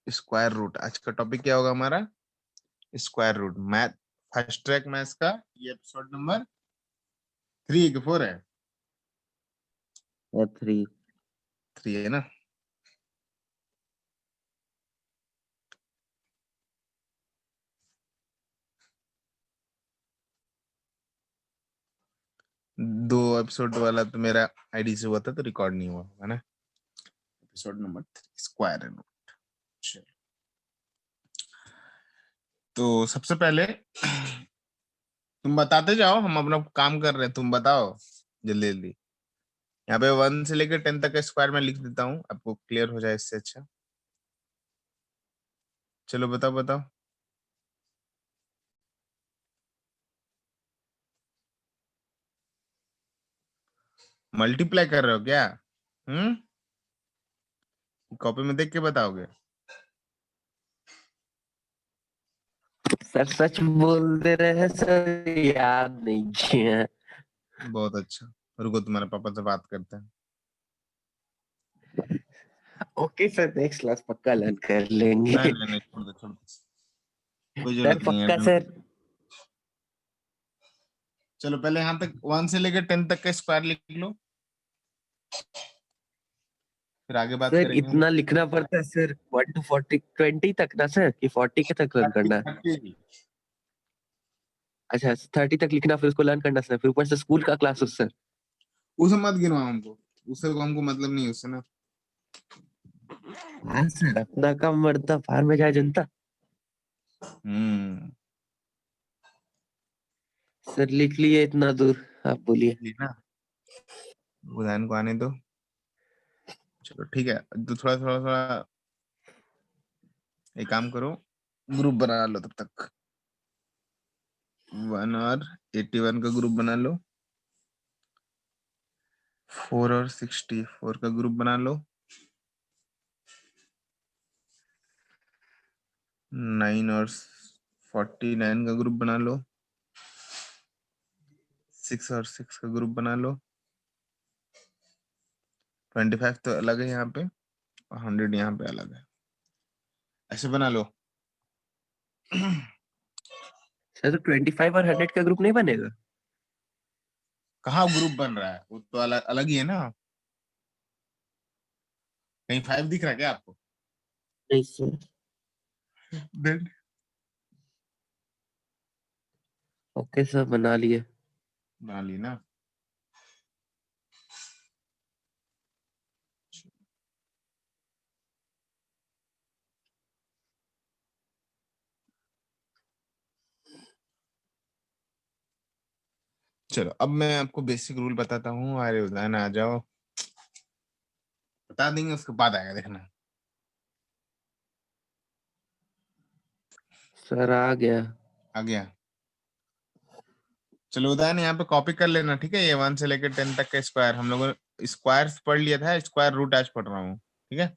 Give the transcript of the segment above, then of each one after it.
Square root. आज का topic क्या होगा हमारा? Square root. Math, first track maths का ये एपिसोड नंबर 3 के 4 है? 3 है ना। दो एपिसोड वाला तो मेरा आईडी से हुआ था तो रिकॉर्ड नहीं हुआ है ना। Episode number 3 square root. तो सबसे पहले तुम बताते जाओ, हम अपना काम कर रहे हैं, तुम बताओ जल्दी जल्दी। यहाँ पे 1 से लेकर 10 तक का स्क्वायर में लिख देता हूँ, आपको क्लियर हो जाए इससे अच्छा। चलो बताओ बताओ। मल्टीप्लाई कर रहे हो क्या? कॉपी में देख के बताओगे? सर सच बोल दे रहे हैं सर, याद नहीं किया। बहुत अच्छा, रुको तुम्हारे पापा से बात करते हैं। ओके सर, नेक्स्ट क्लास पक्का लर्न कर लेंगे। नहीं नहीं नहीं, छोड़ दो छोड़ दो, कोई सर जरूरत नहीं है। पक्का सर। चलो पहले यहाँ तक 1 से लेकर 10 तक का स्क्वायर लिख लो, फिर आगे बात सर करेंगे। इतना लिखना पड़ता है सर? 1 to 40, 20 तक ना सर, कि 40 के तक लर्न करना है? 30। अच्छा 30 तक लिखना, फिर उसको लर्न करना सर, फिर ऊपर से स्कूल का क्लास सर। उसे मत गिनवाओ हमको, उससे हमको मतलब नहीं है उससे ना। हाँ सर, अपना काम मरता बाहर में जाए जनता। सर लिख लिए इतना दूर, आप बोलिए। ये ना उदाहरण को आने दो। चलो ठीक है, तो थोड़ा थोड़ा थोड़ा एक काम करो, ग्रुप बना लो तब तक। 1 और 81 का ग्रुप बना लो, 4 और 64 का ग्रुप बना लो, 9 और 49 का ग्रुप बना लो, 6 और 6 का ग्रुप बना लो। 25 तो अलग है यहाँ पे और 100 यहाँ पे अलग है, ऐसे बना लो। सर तो 25 और 100 का ग्रुप नहीं बनेगा? कहाँ ग्रुप बन रहा है? वो तो अलग अलग ही है ना। कहीं 5 दिख रहा है क्या आपको? नहीं सर। Then ओके सर, बना लिए। बना ली ना। चलो अब मैं आपको बेसिक रूल बताता हूँ। अरे उदाहरण आ जाओ, बता देंगे उसके बाद आएगा देखना। सर आ गया। आ गया। चलो उदाहरण यहाँ पे कॉपी कर लेना, ठीक है? ये 1 से लेकर 10 तक का स्क्वायर हम लोगों ने स्क्वायर पढ़ लिया था, स्क्वायर रूट आज पढ़ रहा हूँ, ठीक है?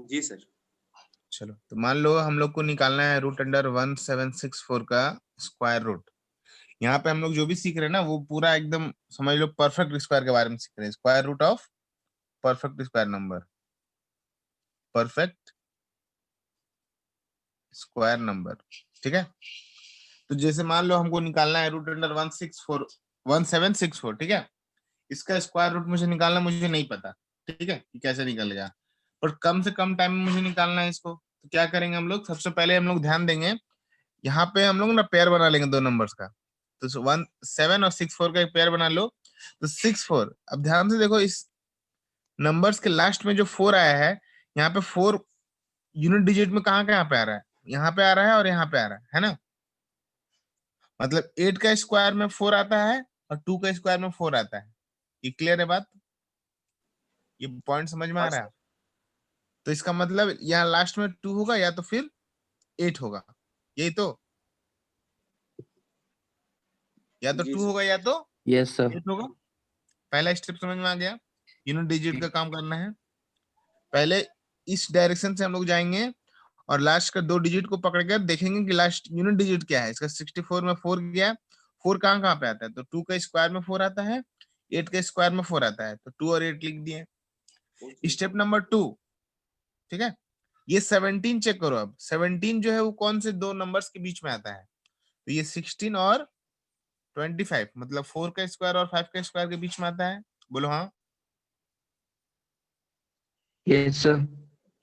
जी सर। चलो तो मान लो हम लोग को निकालना है रूट अंडर 1764 का स्क्वायर रूट। यहाँ पे हम लोग जो भी सीख रहे हैं ना वो पूरा एकदम समझ लो परफेक्ट स्क्वायर के बारे में सीख रहे हैं। Square root of perfect square number, perfect square number, ठीक है? तो जैसे मान लो हमको निकालना है रूट अंडर 1764, ठीक है? इसका स्क्वायर रूट मुझे निकालना, मुझे नहीं पता, ठीक है, कि कैसे निकलेगा, पर कम से कम टाइम में मुझे निकालना है इसको। तो क्या करेंगे हम लोग? सबसे पहले हम लोग ध्यान देंगे, यहाँ पे हम लोग ना पेयर बना लेंगे दो नंबर्स का। तो 17 और 64 का एक पेयर बना लो। तो 64, अब ध्यान से देखो, इस नंबर्स के लास्ट में जो 4 आया है, यहाँ पे 4 यूनिट डिजिट में कहाँ कहाँ पे आ रहा है? यहाँ पे आ रहा है और यहाँ पे आ रहा है ना? मतलब 8 का स्क्वायर में 4 आता है और 2 का स्क्वायर में 4 आता है। ये क्लियर है बात? ये पॉइंट समझ में आ रहा है? तो इसका मतलब यहाँ लास्ट में 2 होगा या तो फिर 8 होगा, यही तो? या तो 2 होगा या तो यस सर। 8 होगा। पहला स्टेप समझ में आ गया? यूनिट डिजिट का काम करना है। पहले इस डायरेक्शन से हम लोग जाएंगे और लास्ट का 2 डिजिट को पकड़कर देखेंगे कि लास्ट यूनिट डिजिट क्या है। इसका 64 में 4 गया, 4 कहाँ कहाँ पे आता है? तो 2 का स्क्वायर में 4 आता है, 8 का स्क्वायर में 4 आता है, तो 2 और 8 लिख दिए। स्टेप नंबर 2, ठीक है, ये 17 चेक करो। अब 17 जो है वो कौन से दो नंबर्स के बीच में आता है, तो ये 16 और 25, मतलब 4 का स्क्वायर और 5 का स्क्वायर के बीच में आता है। बोलो हाँ। Yes sir.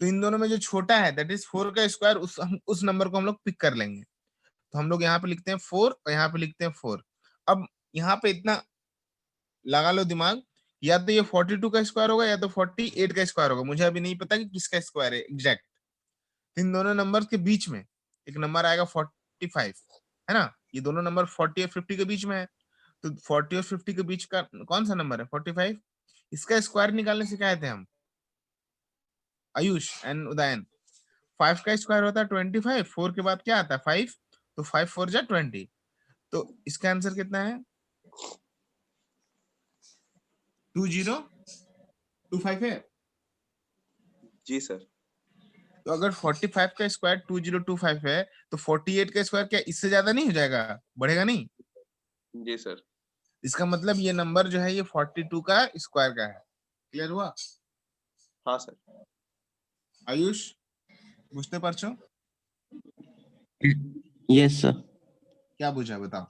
तो इन दोनों में जो छोटा है दैट इज 4 का स्क्वायर, उस नंबर को हम लोग पिक कर लेंगे। तो हम लोग यहाँ पे लिखते हैं 4 और यहाँ पे लिखते हैं 4। अब यहाँ पे इतना लगा लो दिमाग, या तो ये 42 का स्क्वायर होगा या तो 48 का स्क्वायर होगा, मुझे अभी नहीं पता कि किसका स्क्वायर है एग्जैक्ट। इन दोनों नंबर के बीच में एक नंबर आएगा 45, है ना, ये दोनों नंबर 40 और 50 के बीच में है। तो 40 और 50 के बीच का कौन सा नंबर है 45, इसका स्क्वायर निकालने से क्या थे हम, आयुष एंड उदयन। 5 का स्क्वायर होता है 25, 4 के बाद क्या आता है 5, तो 5 4 जा 20। तो इसका आंसर कितना है 2025 है। जी सर। तो अगर 45 का स्क्वायर 2025 है, तो 48 का स्क्वायर क्या इससे ज्यादा नहीं हो जाएगा, बढ़ेगा नहीं? जी सर। इसका मतलब ये नंबर जो है ये 42 का स्क्वायर का है। क्लियर हुआ? हाँ सर। आयुष বুঝতে পারছো? Yes sir. क्या बुझा बताओ?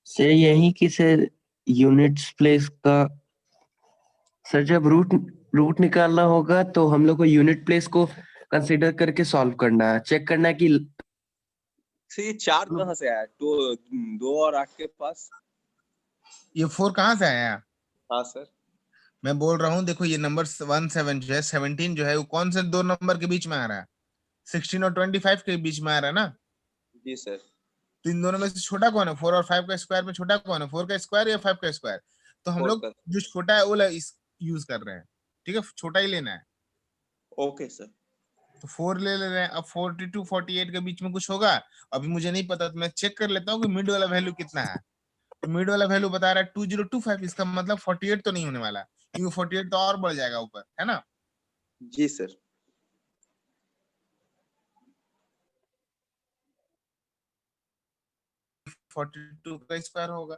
सर यही कि सर यूनिट्स प्लेस का, सर जब रूट रूट निकालना होगा तो हम लोग को यूनिट प्लेस को कंसीडर करके सॉल्व करना है, चेक करना है कि सर ये 4 कहाँ से आया? 2 और 8 के पास। ये 4 कहाँ से आया? हाँ सर। मैं बोल रहा हूँ देखो, ये नंबर 17 जो है 17 जो है वो कौन से दो नंबर के बीच में आ रहा है, 16 और 25 के बीच में आ रहा है ना। जी सर। तो इन दोनों में से छोटा कौन है, 4 और 5 का स्क्वायर में छोटा कौन है, 4 का स्क्वायर या 5 का स्क्वायर? तो हम 4 लोग का। जो छोटा है वो यूज कर रहे हैं, ठीक है, छोटा ही लेना है। Okay sir. तो 4 ले रहे हैं। अब 42 48 के बीच में कुछ होगा, अभी मुझे नहीं पता, तो मैं चेक कर लेता हूँ कि मिड वाला वैल्यू कितना है। तो मिड वाला वैल्यू बता रहा है 2025, इसका मतलब 48 तो नहीं होने वाला, क्योंकि 48 तो और बढ़ जाएगा ऊपर, है ना। जी सर। 42 का स्क्वायर होगा।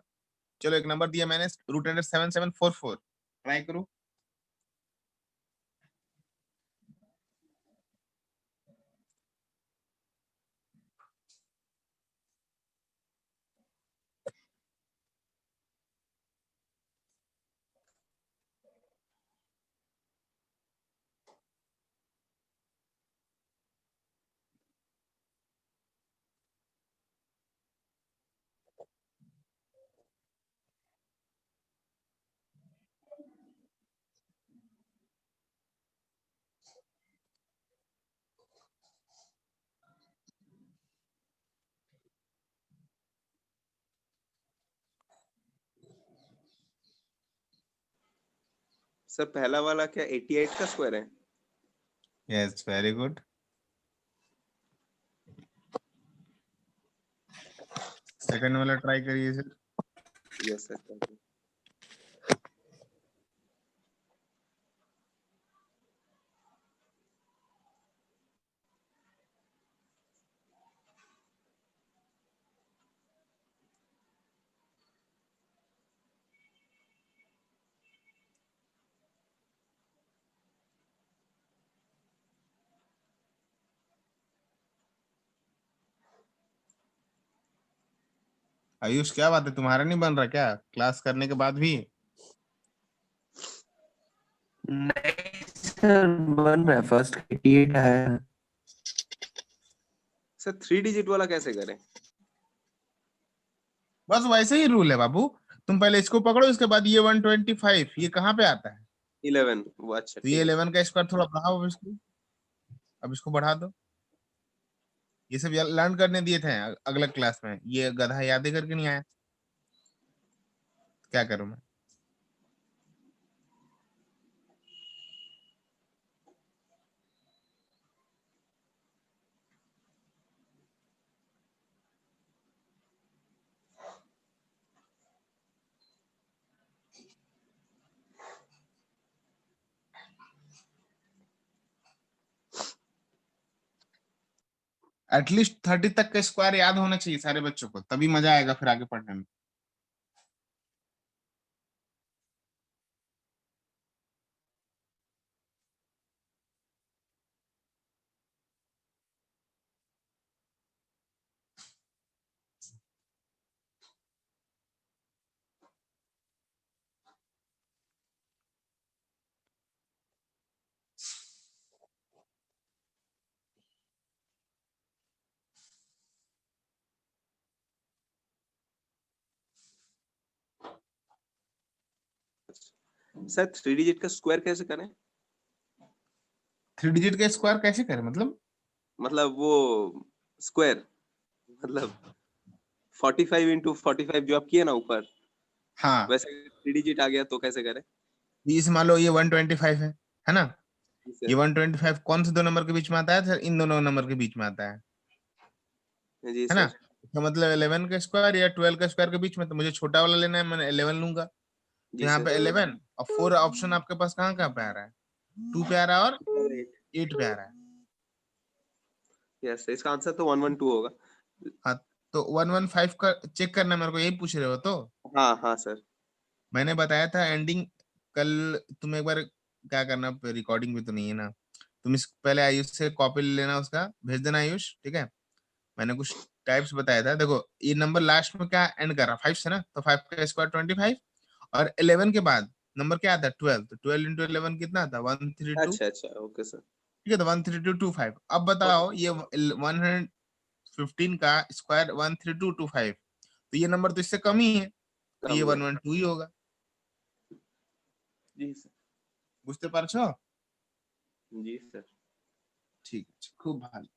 चलो एक नंबर दिया मैंने, रूट अंडर 7744, ट्राई करो। सर पहला वाला क्या 88 का स्क्वायर है? Yes very good. सेकंड वाला ट्राई करिए sir. Yes sir, thank you. Ayush क्या बात है, तुम्हारा नहीं बन रहा क्या क्लास करने के बाद भी? नहीं सर बन रहा है, फर्स्ट 88 आया। सर 3 डिजिट वाला कैसे करें? बस वैसे ही रूल है बाबू, तुम पहले इसको पकड़ो, इसके बाद ये 125 ये कहाँ पे आता है? 11 वो, अच्छा तो ये ठीक है। 11 का स्क्वायर थोड़ा बढ़ाओ अब इसको, अब इसको बढ़ा दो। ये सब लर्न करने दिए थे अगले क्लास में, ये गधा याद ही करके नहीं आया, क्या करूं मैं। एटलीस्ट 30 तक का स्क्वायर याद होना चाहिए सारे बच्चों को, तभी मजा आएगा फिर आगे पढ़ने में। सर 3 डिजिट का स्क्वायर कैसे करें? 3 डिजिट का स्क्वायर कैसे करें मतलब वो स्क्वायर, मतलब 45 इंटू 45 जो आप किए ना ऊपर, हाँ, वैसे 3 डिजिट आ गया तो कैसे करें? इस मान लो ये 125 है ना। जी ये सर। 125 कौन से दो नंबर के बीच में आता है सर? इन दोनों नंबर के बीच में आता जी है ना। सर। तो मतलब 11 का स्क्वायर या 12 का स्क्वायर के बीच में, तो मुझे छोटा वाला लेना है, मैंने 11 लूंगा। तो जी यहाँ सर। पे 11 और 4 ऑप्शन आपके पास कहाँ कहाँ पे आ रहा है? 2 पे आ रहा है और 8 पे आ रहा है। यस, इसका आंसर तो 112 होगा। हाँ, तो 115 का चेक करना, मेरे को यही पूछ रहे हो तो। हाँ हाँ सर। मैंने बताया था एंडिंग कल। तुम एक बार क्या करना, रिकॉर्डिंग भी तो नहीं है ना, तुम इस पहले आयुष से कॉपी ले लेना, उसका भेज देना आयुष, ठीक है। मैंने कुछ टाइप्स बताया था, देखो ये नंबर लास्ट में क्या एंड कर रहा, 5 से ना, तो 5 का स्क्वायर 25, और 11 के बाद नंबर क्या आता है? 12, तो 12 इंटू 11 कितना आता है? 132, अच्छा अच्छा, ओके सर। ठीक है। तो 13225। अब बताओ ये 115 का स्क्वायर 13225, तो ये नंबर तो इससे कम ही है, तो कम ये है। 112 ही होगा। जी सर। বুঝতে পারছো? जी सर। ঠিক আছে, খুব ভালো।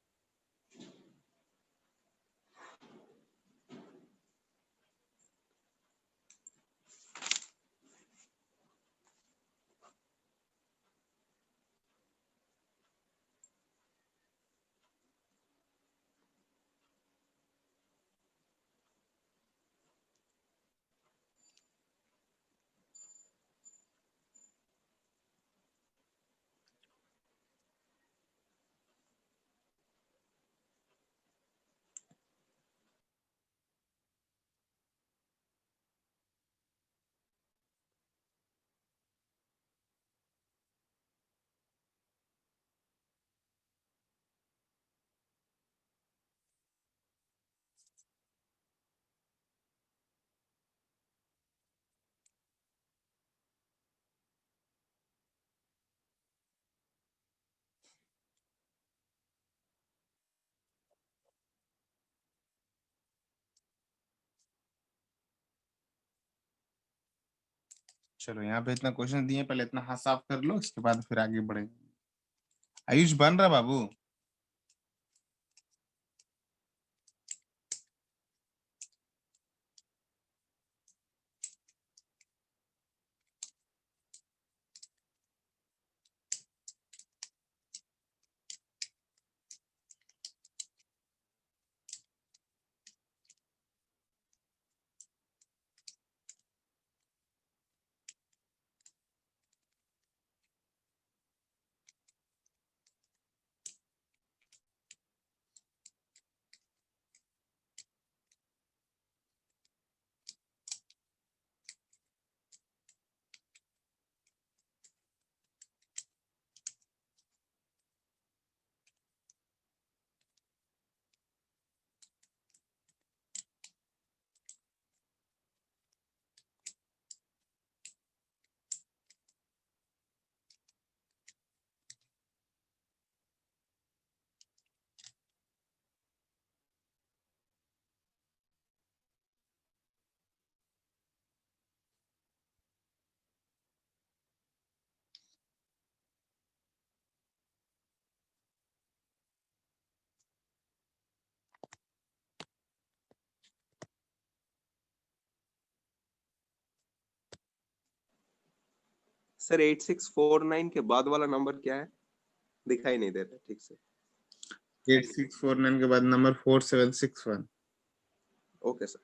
चलो यहाँ पे इतना क्वेश्चन दिए, पहले इतना हाथ साफ कर लो, इसके बाद फिर आगे बढ़ेंगे। आयुष बन रहा बाबू? सर 8649 के बाद वाला नंबर क्या है? दिखाई नहीं दे रहा ठीक से। 8649 के बाद नंबर 4761। Okay sir.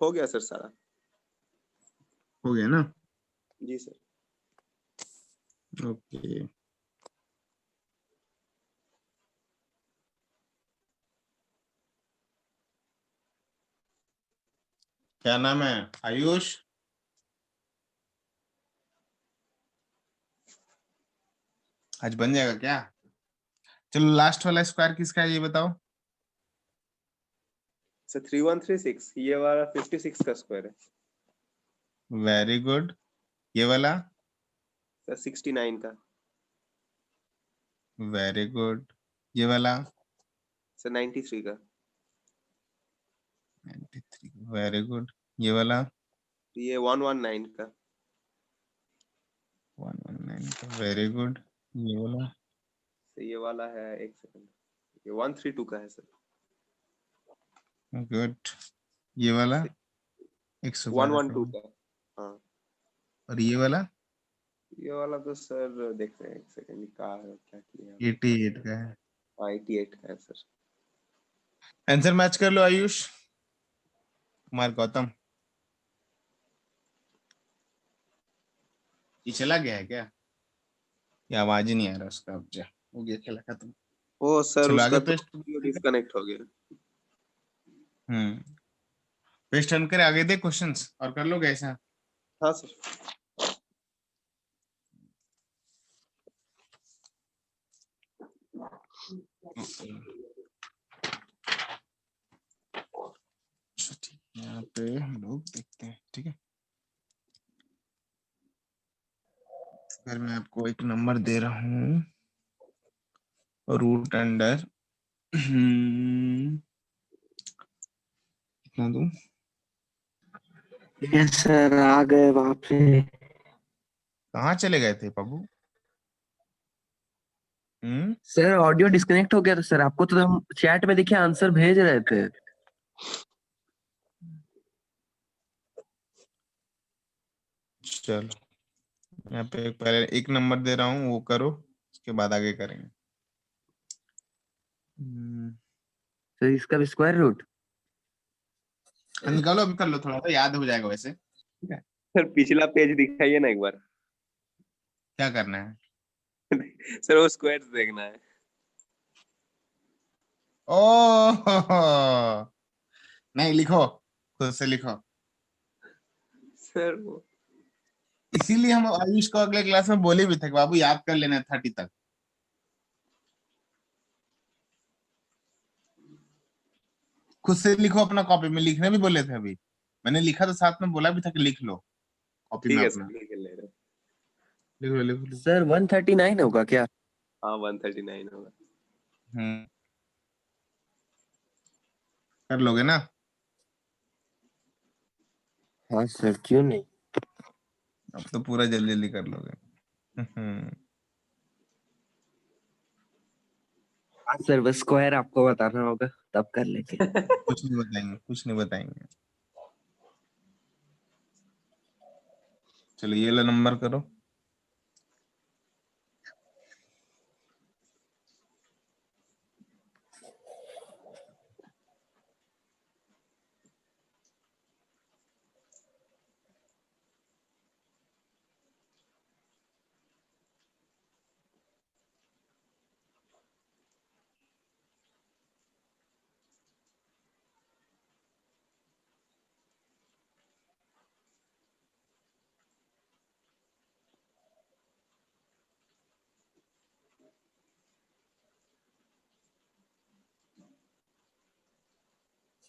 हो गया सर सारा। हो गया ना? जी सर। ओके, क्या नाम है? आयुष। आज बन जाएगा क्या? चलो लास्ट वाला स्क्वायर किसका है ये बताओ। सर 3136 ये वाला 56 का स्क्वायर है वेरी गुड। ये वाला? सर 69 का। Very good. ये वाला? सर 93 का। 93। Very good. ये वाला? ये 119 का। 119 का। Very good. ये वाला? सर ये वाला है, एक सेकंड, ये 132 का है सर। गुड। ये वाला? सर 112 का। 112 का। हाँ और ये वाला? ये वाला तो सर देखते हैं, एक सेकंड कहाँ है, क्या किया। 88 का है। हाँ 88 का है सर। आंसर मैच कर लो आयुष। कुमार गौतम। ये चला गया है क्या? ये आवाज ही नहीं आ रहा उसका। अब जा हो गया, खेला खत्म। ओ सर चलो उसका आगे तो पेस्ट। डिस्कनेक्ट हो गया। पेस्ट रन करे, आगे दे क्वेश्चंस और कर लो ऐसा। हाँ सर। ठीक है, यहाँ पे हम लोग देखते हैं, ठीक है। फिर मैं आपको एक नंबर दे रहा हूँ, रूट अंडर कितना दूं? यस सर, आ गए वहां पे। कहाँ चले गए थे बाबू? सर ऑडियो डिस्कनेक्ट हो गया था सर, आपको तो हम चैट में देखिए आंसर भेज रहे थे। चलो यहाँ पे पहले एक नंबर दे रहा हूँ, वो करो, उसके बाद आगे करेंगे। सर इसका भी स्क्वायर रूट। निकालो, अभी कर लो, थोड़ा सा याद हो जाएगा वैसे। ठीक है, सर पिछला पेज दिखाइए ना एक बार। क्या करना है? सर वो स्क्वायर देखना है। ओ नहीं, लिखो, खुद से लिखो। सर वो इसीलिए हम आयुष को अगले क्लास में बोले भी थे कि बाबू याद कर लेना 30 तक। खुद से लिखो अपना कॉपी में, लिखने भी बोले थे अभी। मैंने लिखा तो साथ में बोला भी था कि लिख लो कॉपी ठीक में है अपना। सर, लिख ले रहे। लिखो लिखो लिखो। सर 139 होगा क्या? हाँ 139 होगा। हम्म, कर लोगे ना? हाँ सर, क्यों नहीं। अब तो पूरा जल्दी जल्दी कर लोगे। हाँ सर, बस स्क्वायर आपको बताना होगा तब कर लेंगे। कुछ नहीं बताएंगे, कुछ नहीं बताएंगे। चलो ये लो, नंबर करो।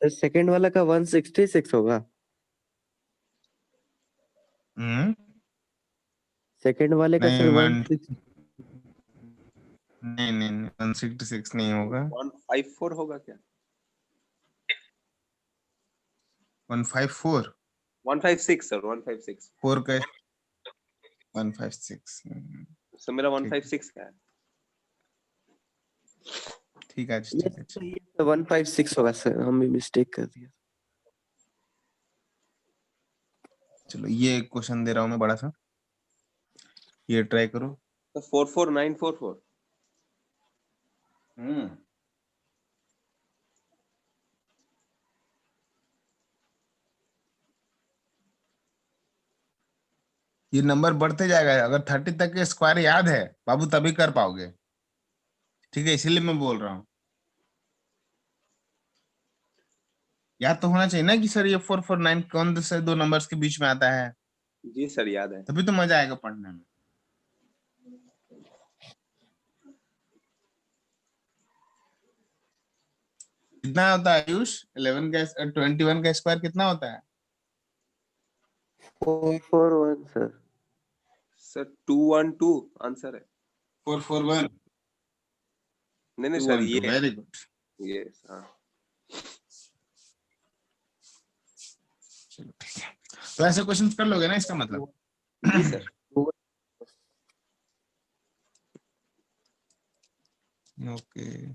सर सेकंड वाला का 166 होगा। हम्म, सेकंड वाले का सर नहीं 16। नहीं 166 नहीं होगा। 154 होगा क्या? 154? 156 सर, 156। 4 का 156। सर मेरा ठीक, 156 का है। ठीक है, ठीक है। यस, 156 होगा सर, हम भी मिस्टेक कर दिया। चलो ये क्वेश्चन दे रहा हूँ मैं बड़ा सा, ये ट्राई करो। तो 44944। हम्म, ये नंबर बढ़ते जाएगा। अगर 30 तक के स्क्वायर याद है बाबू तभी कर पाओगे, ठीक है, इसीलिए मैं बोल रहा हूँ। याद तो होना चाहिए ना कि सर ये 449 कौन से दो नंबर्स के बीच में आता है, जी सर याद है। तभी तो मजा आएगा पढ़ने में। कितना होता है आयुष? 11 का 21 का स्क्वायर कितना होता है? 441 सर। सर 212 आंसर है। 441। नहीं सर, ये वेरी गुड। ये हाँ। चलो ठीक है, तो ऐसे क्वेश्चंस कर लोगे ना इसका मतलब? जी सर। ओके।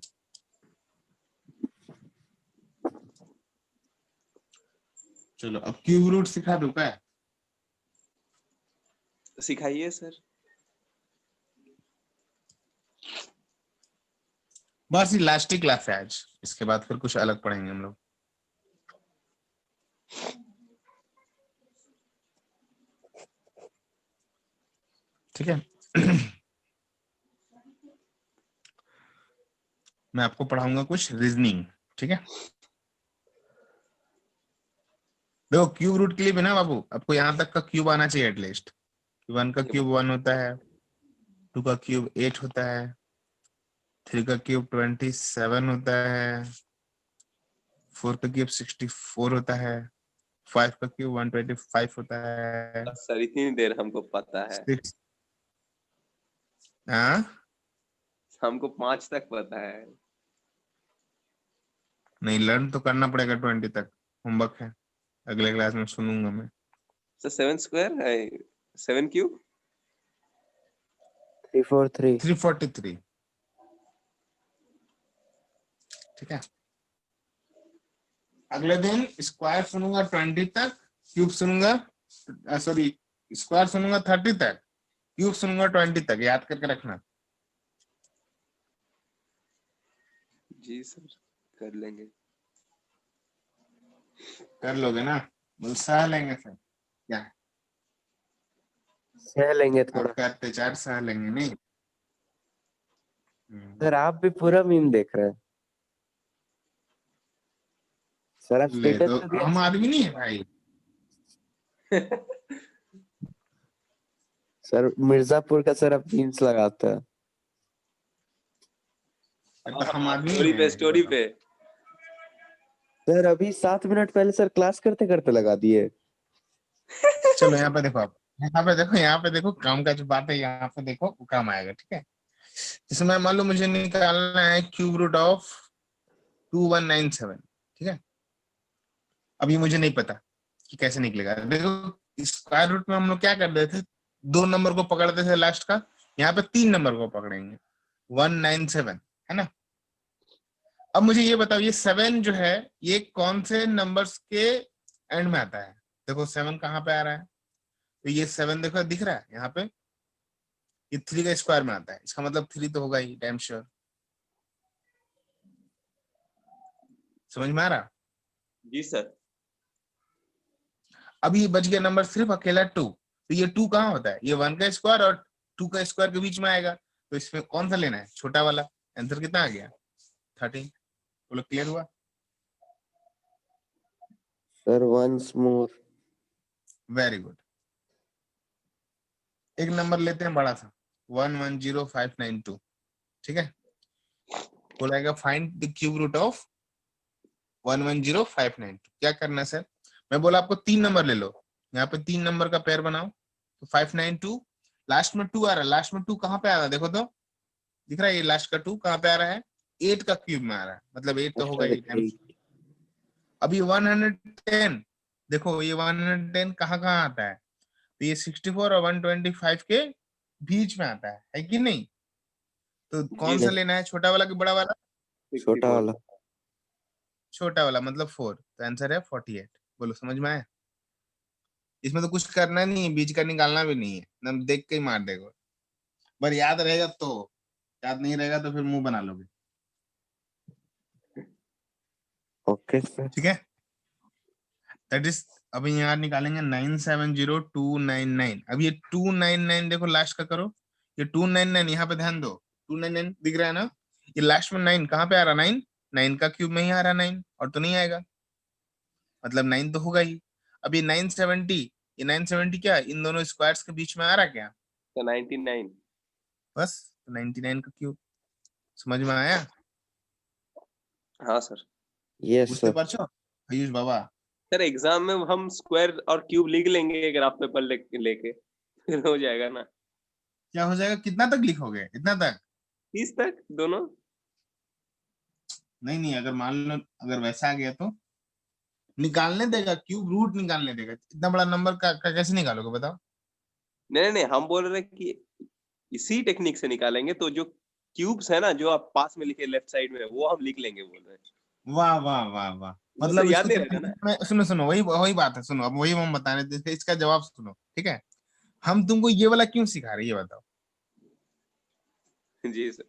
चलो अब क्यूब रूट सिखा दूं क्या? सिखाइए सर। बस ये लास्ट ही क्लास है आज, इसके बाद फिर कुछ अलग पढ़ेंगे हम लोग। ठीक है। मैं आपको पढ़ाऊंगा कुछ रीजनिंग, ठीक है। देखो क्यूब रूट के लिए भी ना बाबू आपको यहाँ तक का क्यूब आना चाहिए एटलीस्ट। 1 का क्यूब 1 होता है, 2 का क्यूब 8 होता है, 3 का क्यूब 27 होता है, 4 का क्यूब 64 होता है, 5 का क्यूब 125 होता है, सर इतनी देर हमको पता है। 6 हाँ हमको 5 तक पता है। नहीं, लर्न तो करना पड़ेगा 20 तक, होमवर्क है, अगले क्लास में सुनूंगा मैं। सर 7 स्क्वायर है, 7 क्यूब 343। 343, ठीक है। अगले दिन स्क्वायर सुनूंगा 20 तक, क्यूब सुनूंगा, सॉरी स्क्वायर सुनूंगा 30 तक, क्यूब सुनूंगा 20 तक, याद करके रखना। जी सर कर लेंगे। कर लोगे ना? बोल सह लेंगे सर क्या? सह लेंगे थोड़ा। आपका अत्याचार सह लेंगे नहीं? सर आप भी पूरा मीम देख रहे हैं। सर आप ले स्टेटस तो तो दिया। हम आदमी नहीं है भाई। सर मिर्जापुर का सर आप मीम्स लगाते हैं। तो हम आदमी स्टोरी हैं, पे ये स्टोरी बताओ। पे। सर अभी 7 मिनट पहले सर क्लास करते करते लगा दिए। चलो यहाँ पे देखो, आप यहाँ पे देखो, यहाँ पे देखो, काम का जो बात है यहाँ पे देखो, वो काम आएगा, ठीक है। इसमें मान लो मुझे निकालना है क्यूब रूट ऑफ 2197, ठीक है। अभी मुझे नहीं पता कि कैसे निकलेगा। देखो स्क्वायर रूट में हम लोग क्या कर रहे थे, 2 नंबर को पकड़ते थे लास्ट का, यहाँ पे 3 नंबर को पकड़ेंगे, 197, है ना। अब मुझे ये बताओ, ये 7 जो है ये कौन से नंबर्स के एंड में आता है? देखो 7 कहाँ पे आ रहा है, तो ये 7 देखो दिख रहा है यहाँ पे, ये 3 का स्क्वायर में आता है, इसका मतलब 3 तो होगा ही, डैम श्योर। समझ में आ रहा? जी सर। अभी बच गया नंबर सिर्फ अकेला 2, तो ये 2 कहाँ होता है? ये 1 का स्क्वायर और 2 का स्क्वायर के बीच में आएगा, तो इसमें कौन सा लेना है? छोटा वाला। आंसर कितना आ गया? 13। बोलो क्लियर हुआ? Sir once more. Very good. एक नंबर लेते हैं बड़ा सा, 110592, ठीक है। बोलाएगा find the cube root of 110592। क्या करना है सर? मैं बोला आपको 3 नंबर ले लो, यहाँ पे 3 नंबर का पेयर बनाओ, तो 592, लास्ट में 2 आ रहा है, लास्ट में 2 कहाँ पे आ रहा है देखो तो, दिख रहा है ये लास्ट का 2 कहाँ पे आ रहा है? 8 का क्यूब में आ रहा है, मतलब 8 तो होगा सर ही। अभी 110, देखो ये 110 कहाँ कहाँ आता है, तो ये 64 और 125 के बीच में आता है कि नहीं? तो जी कौन सा सर। लेना है, छोटा वाला कि बड़ा वाला? छोटा 64। वाला। छोटा वाला मतलब 4, तो आंसर है 48। बोलो समझ में आया? इसमें तो कुछ करना नहीं है, बीच का निकालना भी नहीं है, एकदम देख के ही मार देगा। पर याद रहेगा तो, याद नहीं रहेगा तो फिर मुंह बना लोगे, ओके सर। ठीक है। दैट इज अब यहाँ निकालेंगे 970299। अब ये 299 देखो लास्ट का करो, ये 299 यहाँ पे ध्यान दो, 299 दिख रहा है ना, ये लास्ट में 9 कहाँ पे आ रहा, 9 9 का क्यूब में ही आ रहा 9, और तो नहीं आएगा, मतलब 9 तो होगा ही। अब ये 970, ये 970 क्या इन दोनों स्क्वायर्स के बीच में आ रहा क्या, तो 99। बस 99 का क्यूब। समझ में आया? हाँ सर। यस बुझते सर। पारछो आयुष बाबा? सर एग्जाम में हम स्क्वायर और क्यूब लिख लेंगे ग्राफ पेपर लेके फिर हो जाएगा ना। क्या हो जाएगा, कितना तक लिखोगे, इतना तक? 30 तक दोनों। नहीं नहीं, अगर मान लो अगर वैसा आ गया तो निकालने देगा, क्यूब रूट निकालने देगा, इतना बड़ा नंबर का कैसे निकालोगे बताओ? नहीं नहीं, हम बोल रहे हैं कि इसी टेक्निक से निकालेंगे, तो जो क्यूब्स है ना जो आप पास में लिखे लेफ्ट साइड में, वो हम लिख लेंगे बोल रहे हैं। वाह वाह वाह वाह, वो सर मतलब याद इसको नहीं तो रहेगा ना। मैं सुनो सुनो, वही वही बात है, सुनो अब वही हम बता रहे थे, इसका जवाब सुनो, ठीक है? हम तुमको ये वाला क्यों सिखा रहे हैं, ये बताओ? जी सर।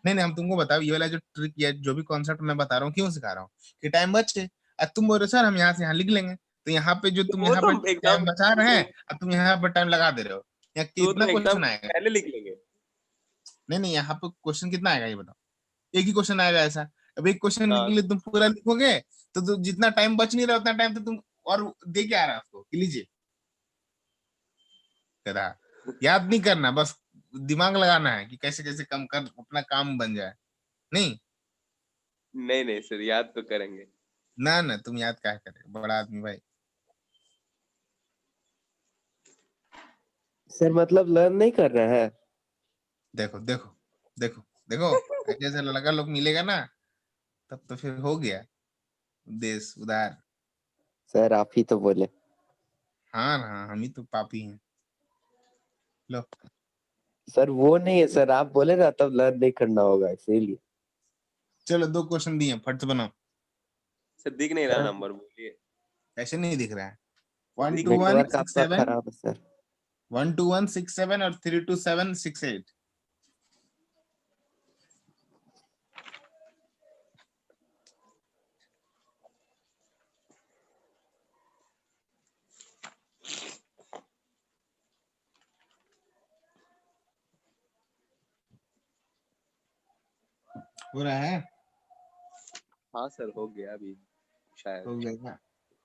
नहीं नहीं, हम तुमको बताओ ये वाला जो ट्रिक या जो भी कॉन्सेप्ट मैं बता रहा हूँ क्यों सिखा रहा हूँ, कि टाइम बचे, अब तुम बोल रहे हो सर हम यहाँ से यहाँ लिख लेंगे, तो यहाँ पे जो तो तुम वो यहाँ तो पे हम एग्जाम टाइम बचा रहे हैं, अब तुम यहाँ पे टाइम लगा दे रहे हो, यहाँ तो वो तो कितना एग्जाम क्वेश्चन आएगा? पहले लिख लेंगे। नहीं नहीं, यहाँ पे क्वेश्चन कितना आएगा ये बताओ? एक ही क्वेश्चन आएगा ऐसा। अब एक क्वेश्चन के हाँ लिए तुम पूरा लिखोगे तो जितना टाइम बच नहीं रहा उतना टाइम तो तुम और दे के आ रहा है उसको कि लीजिए करा, याद नहीं करना, बस दिमाग लगाना है कि कैसे कैसे कम कर अपना काम बन जाए। नहीं नहीं नहीं सर, याद तो करेंगे। ना ना, तुम याद क्या करें बड़ा आदमी भाई। सर मतलब लर्न नहीं कर रहा है। देखो देखो देखो देखो, ऐसे ऐसे लड़का लोग मिलेगा ना, तब तो फिर हो गया देश उधार। सर आप ही तो बोले। हाँ हाँ, हम ही तो पापी हैं। लो सर वो नहीं है सर, आप बोले ना तब लर्न नहीं करना होगा इसीलिए। चलो, दो क्वेश्चन दिए, फट से बनाओ। सर दिख नहीं रहा सर नंबर, बोलिए। ऐसे नहीं दिख रहा है, वन दिख टू वन नेटवर्क सिक्स आपका सेवन खराब है सर। 12167 और 32768। हो रहा है? हाँ सर, हो गया अभी शायद। हो गया,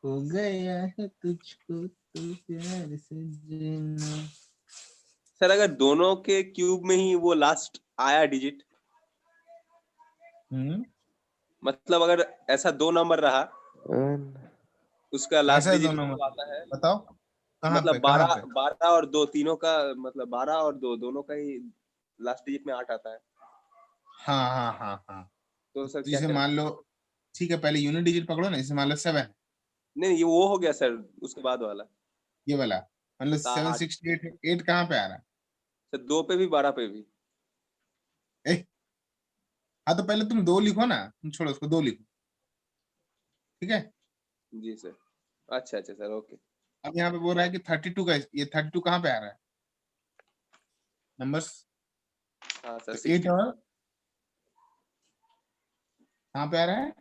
हो गया है तुझको तो प्यार से जीना। सर अगर दोनों के क्यूब में ही वो लास्ट आया डिजिट, मतलब अगर ऐसा दो नंबर रहा, उसका लास्ट कैसे डिजिट दोनों में वो आता है। बताओ, कहाँ पे मतलब कहाँ 12 पे? 12 और 2 तीनों का, मतलब 12 और 2 दोनों का ही लास्ट डिजिट में 8 आता है। हाँ हाँ हाँ हाँ, तो सर तो क्या जैसे करें? मान लो, ठीक है पहले यूनिट डिजिट पकड़ो ना, जैसे मान लो 7, नहीं ये वो हो गया सर, उसके बाद वाला ये वाला मान लो 8। 768, 8 कहाँ पे आ रहा सर 2 पे भी 12 पे भी। है? हाँ तो पहले तुम 2 लिखो ना, तुम छोड़ो उसको, 2 लिखो, ठीक है? जी सर। अच्छा अच्छा सर, ओके। अब यहाँ पे बोल रहा है कि 32 का, ये 32 कहाँ पे आ रहा है नंबर्स? हाँ सर, तो 8 62 और कहाँ पे आ रहा है?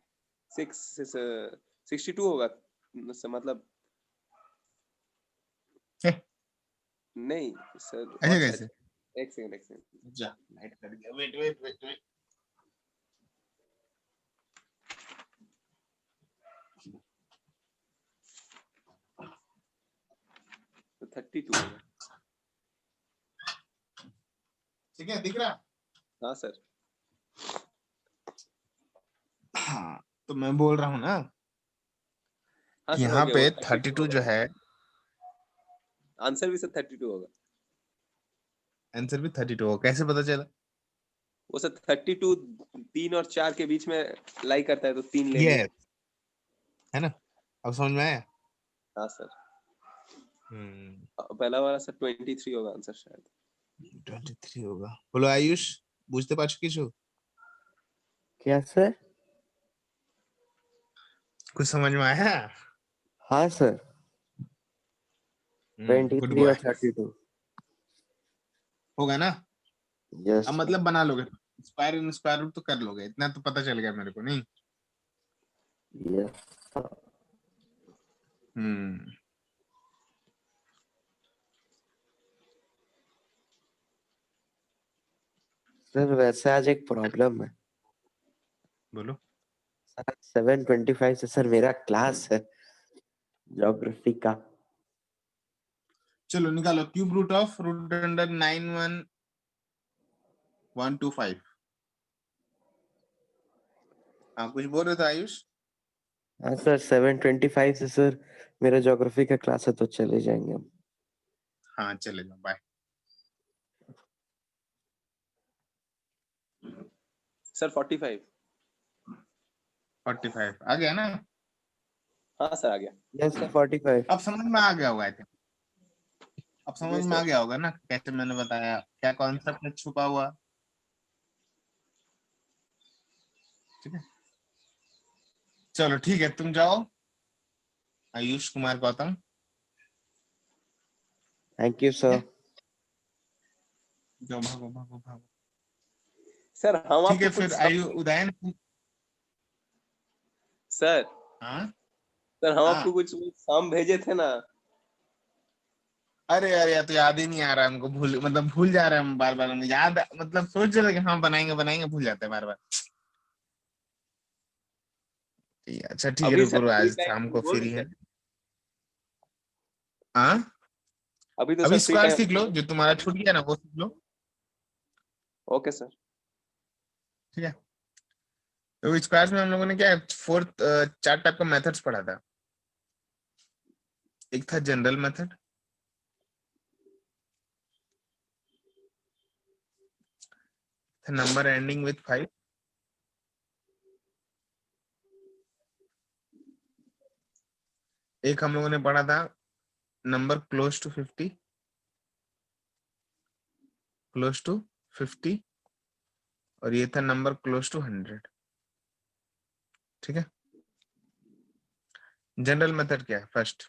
62 होगा मतलब। नहीं सर, ऐसे अच्छा कैसे? अच्छा, एक सेकंड एक सेकंड। जा लाइट कट गया, वेट वेट वेट वेट। तो 32 होगा। ठीक है, दिख रहा? हाँ सर। हाँ, तो मैं बोल रहा हूँ ना हाँ कि सर, हो यहाँ गया, वो पे 32 32 जो होगा। है, आंसर भी सर 32 होगा। आंसर भी 32 हो, कैसे पता चला? वो सर 32 3 और 4 के बीच में लाई करता है, तो 3 ले ये लिए। है ना, अब समझ में आया? हाँ सर। हम्म, पहला वाला सर 23 होगा आंसर शायद। 23 होगा। बोलो आयुष, বুঝতে পারছো কিছু? क्या सर? कुछ समझ में आया? हाँ सर। 23 गुड और बॉय, 32। होगा ना? यस अब सर। मतलब बना लोगे, स्क्वायर रूट तो कर लोगे, इतना तो पता चल गया मेरे को, नहीं? Yes sir. सर वैसे आज एक प्रॉब्लम है। बोलो। 7:25 से सर मेरा क्लास है ज्योग्राफी का। चलो निकालो cube root of root under 91125। हाँ कुछ बोल रहे थे आयुष? हाँ सर 7:25 से सर मेरा ज्योग्राफी का क्लास है तो चले जाएंगे हम। हाँ चले जाओ, बाय। सर 45। 45 आ गया ना? हाँ सर आ गया। Yes sir 45। अब समझ में आ गया होगा आई थिंक। अब समझ जी में आ सर। गया होगा ना कैसे मैंने बताया, क्या कॉन्सेप्ट है छुपा हुआ। ठीक है, चलो ठीक है, तुम जाओ Ayush Kumar Gautam. Thank you sir. जाओ, भागो भागो भागो। सर हम ठीक आपको है, कुछ फिर आयु उदयन। सर हाँ सर हम हाँ। आपको कुछ शाम भेजे थे ना। अरे यार, या तो याद ही नहीं आ रहा हमको, भूल जा रहे हैं हम बार बार। हमें याद मतलब सोच रहे कि हाँ बनाएंगे बनाएंगे, भूल जाते हैं बार बार। ठीक है, अच्छा ठीक है, अभी रुको सर रुको, फ्री आज टाइम शाम है, को बोल फ्री है। सर। हाँ, अभी तो अभी सर फ्री स्क्वायर टाइम। सीख लो, जो तुम्हारा छूट गया ना वो सीख लो। Okay sir. ठीक है, तो इस क्लास में हम लोगों ने क्या फोर्थ 4 टाइप का मेथड्स पढ़ा था। एक था general method, number ending with 5, एक हम लोगों ने पढ़ा था number close to 50, close to 50, और ये था नंबर क्लोज टू 100। ठीक है, जनरल मेथड क्या है? फर्स्ट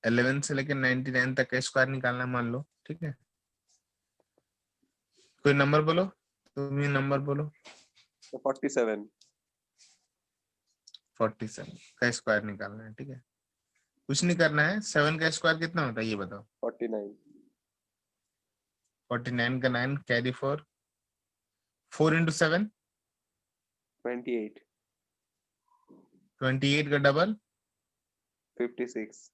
11 से लेकर 99 तक का स्क्वायर निकालना मान लो। ठीक है, कोई नंबर बोलो, तुम ये नंबर बोलो। 47। 47 का स्क्वायर निकालना है। ठीक है, कुछ नहीं करना है। 7 का स्क्वायर कितना होता है ये बताओ। 49। 49 का 9 कैरी 4, 4 इंटू 7 28। 28 का डबल 56।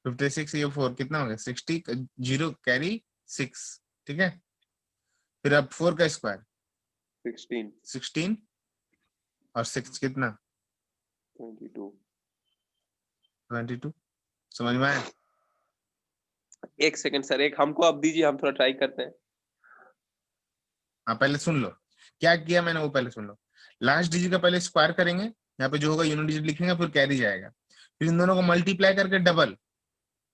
56, ये 4 कितना हो गया 60, 0 कैरी 6। ठीक है, फिर अब 4 का स्क्वायर 16। 16, और 6 कितना 22। 22। समझ में आया? एक सेकंड सर, एक हमको अब दीजिए, हम थोड़ा ट्राई करते हैं। हाँ पहले सुन लो क्या किया मैंने, वो पहले सुन लो। लास्ट डिजिट का पहले स्क्वायर करेंगे, यहाँ पे जो होगा यूनिट डिजिट लिखेंगे, फिर कैरी जाएगा, फिर इन दोनों को मल्टीप्लाई करके डबल।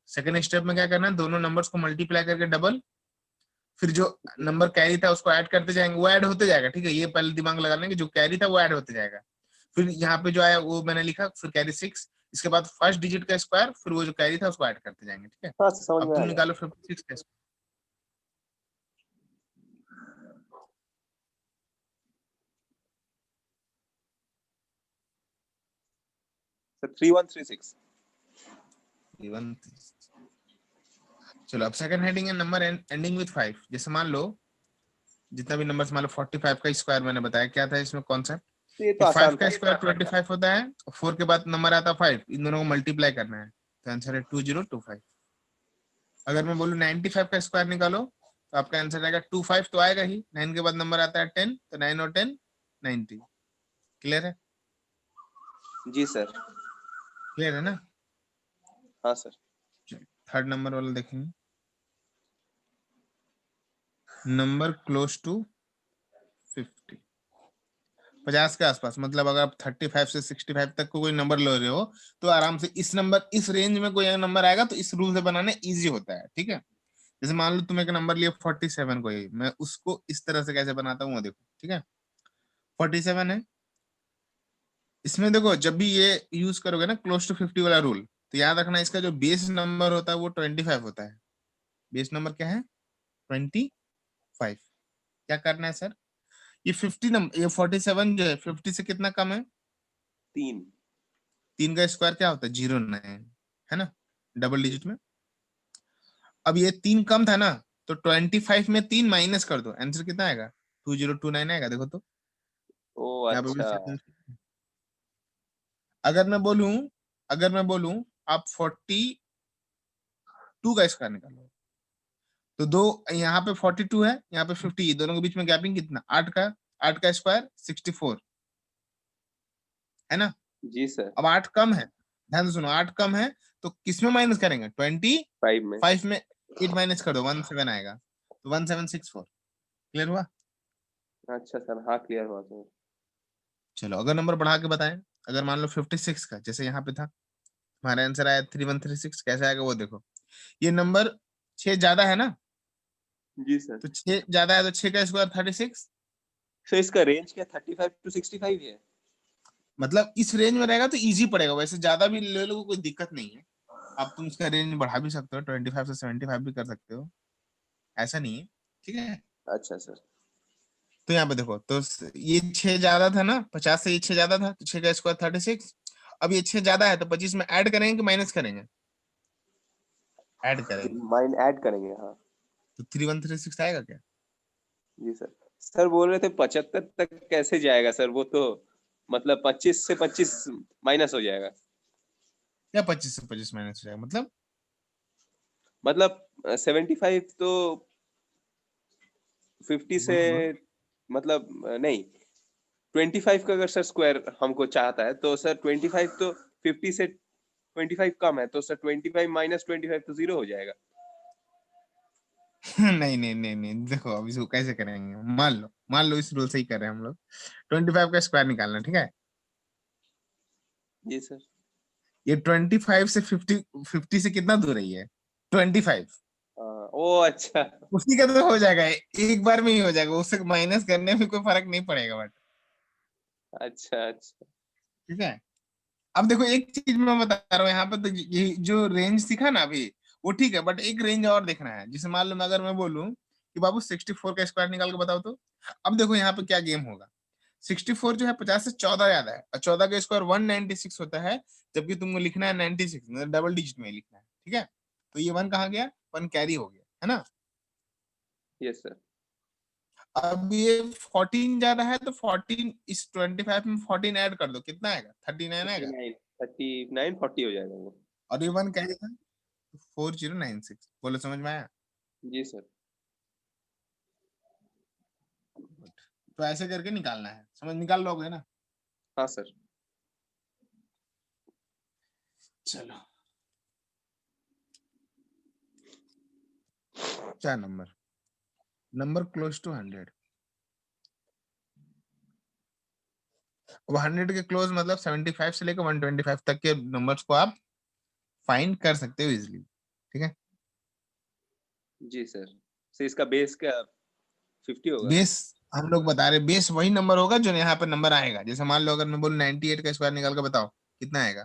सेकंड स्टेप में क्या करना है, दोनों नंबर्स को मल्टीप्लाई करके डबल, फिर जो नंबर कैरी था उसको ऐड करते जाएंगे, वो ऐड होते जाएगा। ठीक है, ये पहले दिमाग लगा लेंगे, जो कैरी था वो ऐड होते जाएगा। फिर यहाँ पे जो आया वो मैंने लिखा, फिर कैरी 6, इसके बाद फर्स्ट डिजिट का स्क्वायर, फिर वो जो कैरी था उसको ऐड करते जाएंगे। ठीक है, हाँ समझ अब में तुम आ गया। निकालो 56 का स्क्वायर। सर 3136। चलो अब सेकंड हेडिंग है नंबर एंडिंग विथ 5। जैसे मान लो जितना भी नंबर्स, मान लो 45 का स्क्वायर मैंने बताया, क्या था इसमें कॉन्सेप्ट ये कि तो 5 आसान का था। स्क्वायर 25 होता है, और 4 के बाद नंबर आता है 5, इन दोनों को मल्टीप्लाई करना है, तो आंसर है 2025। अगर मैं बोलूं 95 का स्क्वायर निकालो, तो आपका आंसर आएगा 25, तो आएगा ही। 9 के बाद नंबर आता है 10, तो 9 और 10 90। क्लियर है? जी सर। क्लियर है ना? हाँ सर। थर्ड नंबर वाला देखेंगे, नंबर क्लोज टू 50, 50 के आसपास। मतलब अगर आप 35 से 65 तक को कोई नंबर ले रहे हो, तो आराम से इस नंबर, इस रेंज में कोई नंबर आएगा तो इस रूल से बनाने इजी होता है। ठीक है, जैसे मान लो तुम एक नंबर लिया 47 को ही, मैं उसको इस तरह से कैसे बनाता हूँ वो देखो। ठीक है, 47 है, इसमें देखो जब भी ये यूज करोगे ना क्लोज टू 50 वाला रूल, तो याद रखना इसका जो बेस नंबर होता है वो 25 होता है। बेस नंबर क्या है? 25। क्या करना है सर, ये 50 नंबर, ये 47 जो है 50 से कितना कम है? 3। 3 का स्क्वायर क्या होता है? 09 है ना, डबल डिजिट में। अब ये 3 कम था ना, तो 25 में 3 माइनस कर दो, आंसर कितना आएगा? 2029 आएगा। देखो तो ओ यहाँ पे भी अच्छा। सेकंड। अगर मैं बोलूं आप 42 का स्क्वायर निकालो, तो दो यहाँ पे 42 है, यहाँ पे 50, दोनों के बीच में गैपिंग कितना? 8 का स्क्वायर 64 है ना। जी सर। अब 8 कम है, ध्यान से सुनो, 8 कम है तो किसमें माइनस करेंगे? 5 में। 25 में 8 माइनस कर दो, 17 आएगा, तो 1764। क्लियर हुआ? अच्छा सर, हाँ क्लियर हुआ सर। चलो अगर नंबर बढ़ा के बताएं, अगर मान लो 56 का, जैसे यहाँ पे था, हमारा आंसर आया 3136, कैसे आएगा वो देखो। ये नंबर 6 ज्यादा है ना, जी सर। तो 6 ज्यादा है तो 6 का स्क्वायर 36, तो इसका रेंज क्या 35 to 65 है? मतलब इस रेंज में रहेगा तो इजी पड़ेगा, वैसे ज्यादा भी ले लो कोई दिक्कत नहीं है, आप तुम इसका रेंज बढ़ा भी सकते हो, 25 से 75 भी कर सकते हो, ऐसा नहीं है, ठीक है। अच्छा सर। तो यहाँ पे देखो, तो ये 6 ज्यादा था ना, 50 से ये 6 ज्यादा था, तो 6 का स्क्वायर 36। अब ये 6 ज्यादा है तो 25 में ऐड करेंगे कि माइनस करेंगे? ऐड करेंगे, माइन ऐड करेंगे, हाँ। तो 3136 आएगा क्या? जी सर। सर बोल रहे थे 75 तक कैसे जाएगा सर, वो तो मतलब 25 से 25 माइनस हो जाएगा। या 25 से 25 माइनस हो जाएगा मतलब 75 तो 50 से, बोलो बोलो। मतलब नहीं, 25 का अगर सर स्क्वायर हमको चाहता है तो सर 25 तो 50 से 25 कम है, तो सर 25 माइनस 25 तो 0 हो जाएगा। नहीं नहीं नहीं नहीं, देखो अब इसको कैसे करेंगे, मान लो इस रूल से ही कर रहे हैं हम लोग। 25 का स्क्वायर निकालना, ठीक है। जी सर। ये 25 से 50 से कितना दूर है ये? 25, ओ अच्छा। उसी का तो हो जाएगा, एक बार में ही हो जाएगा, उससे माइनस करने में कोई फर्क नहीं पड़ेगा, बट अच्छा अच्छा। ठीक है। अब देखो एक चीज मैं बता रहा हूँ यहाँ पे, तो ये जो रेंज दिखा ना अभी, वो ठीक है, बट एक रेंज और देखना है। जैसे मान लो मैं अगर मैं बोलूं कि बाबू 64 का स्क्वायर निकाल के बताओ, तो अब देखो यहाँ पे क्या गेम होगा। 64 जो है 50 से 14 ज्यादा है, और 14 का स्क्वायर 196 होता है, जबकि तुमको लिखना है 96, मतलब डबल डिजिट में ही लिखना है, ठीक है। तो ये 1 कहाँ गया? 1 कैरी हो गया, है ना। Yes sir. अब ये 14 ज्यादा है, तो 14 इस 25 में 14 ऐड कर दो, कितना आएगा? 39 आएगा। 39, 39 40 हो जाएगा वो। और ये 1 कैरी था, 4096। बोलो समझ में आया? जी सर। तो ऐसे करके निकालना है, समझ निकाल लोगे ना? हाँ सर। चलो, क्या नंबर क्लोज टू 100। अब 100 के क्लोज मतलब 75 से लेकर 125 तक के नंबर्स को आप फाइंड कर सकते हो इजिली, ठीक है। जी सर। सर इसका बेस क्या 50 होगा? बेस हम लोग बता रहे, बेस वही नंबर होगा जो यहाँ पे नंबर आएगा। जैसे मान लो अगर मैं बोलूं 98 का स्क्वायर निकाल के बताओ कितना आएगा,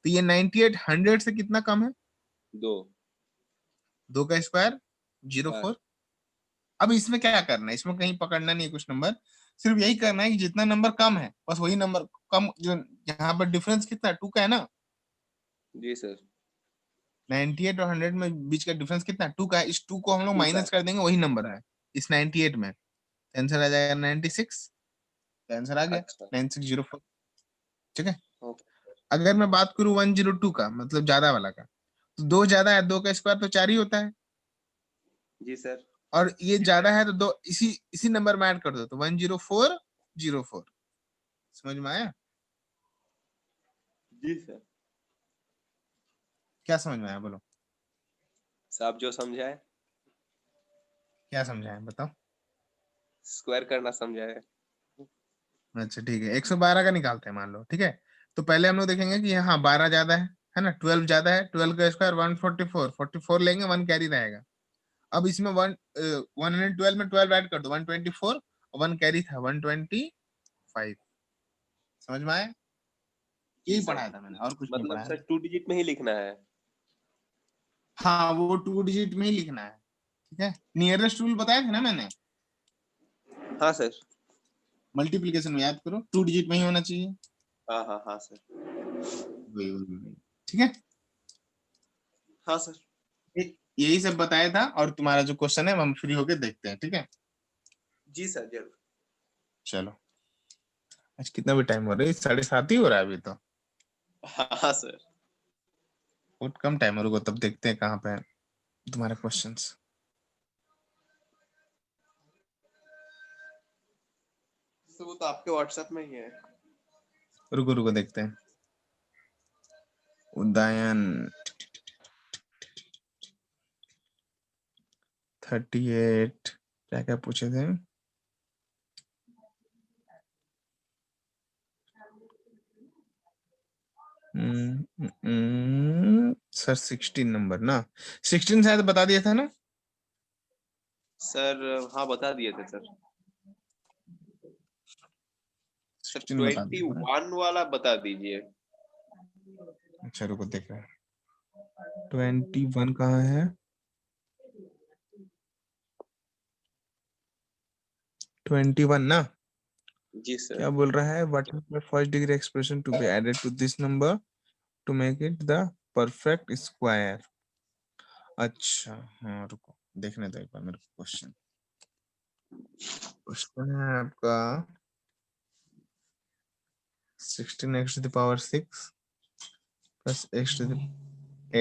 तो ये 98 100 से कितना कम है? 2। 2 का स्क्वायर 04। 4। अब इसमें क्या करना है, इसमें कहीं पकड़ना नहीं है कुछ नंबर, सिर्फ यही करना है कि जितना नंबर कम है बस वही नंबर कम, जो यहाँ पर डिफरेंस कितना 2 का है ना। जी सर। 98 और 100 में बीच का डिफरेंस कितना 2 का है, इस 2 को हम लोग 2 का माइनस कर देंगे, वही नंबर है इस 98 में। आंसर आ जाएगा 96, आंसर आ गया अच्छा। 9604, ठीक है। ओके। अगर मैं बात करूं 102 का, मतलब ज्यादा वाला का, तो 2 ज्यादा है, 2 का स्क्वायर तो 4 ही होता है, जी सर। और ये ज्यादा है तो दो इसी इसी नंबर में ऐड कर दो, तो 10404। समझ में आया? जी सर। क्या समझ में आया बोलो? साहब जो समझाए, क्या समझाया बताओ? स्क्वायर करना समझाए। अच्छा ठीक है, 112 का निकालते हैं मान लो, ठीक है। तो पहले हम लोग देखेंगे कि हाँ 12 ज्यादा है ना, 12 ज्यादा है, 12 का स्क्वायर 144, 44 लेंगे, 1 कैरी रहेगा। अब इसमें 112 में 12 ऐड कर दो, 124, और 1 कैरी था 125। समझ में आया? जी यही सर। पढ़ाया था मैंने, और कुछ नहीं मतलब पढ़ाया सर था। 2 डिजिट में ही लिखना है। हाँ वो 2 डिजिट में ही लिखना है, ठीक है। नियरेस्ट रूल बताया था ना मैंने। हाँ सर। मल्टीप्लिकेशन में याद करो, 2 डिजिट में ही होना चाहिए। हाँ हाँ हाँ सर। वही, ठीक है। हाँ सर। यही सब बताया था, और तुम्हारा जो क्वेश्चन है हम फ्री होके देखते हैं, ठीक है। जी सर जरूर। चलो, आज कितना भी टाइम हो रहा है, 7:30 ही हो रहा है अभी तो, हाँ हाँ सर। बहुत कम टाइम है। रुको तब देखते हैं कहाँ पे है तुम्हारे क्वेश्चंस। तो वो तो आपके व्हाट्सएप में ही है। रुको रुको देखते हैं। उदयन 38 क्या क्या पूछे थे? सर 16 नंबर ना, 16 शायद बता दिया था ना। सर हाँ बता दिए थे सर। सर 16 बता दिया था ना। 21 वाला बता दीजिए। अच्छा रुको देख रहे हैं, 21 कहाँ है? 21 ना, जी सर। क्या बोल रहा है? What is the first degree expression to be added to this number to make it the perfect square? अच्छा हाँ, रुको देखने दो एक बार मेरे को क्वेश्चन। क्वेश्चन है आपका 16x to the power 6 plus x to the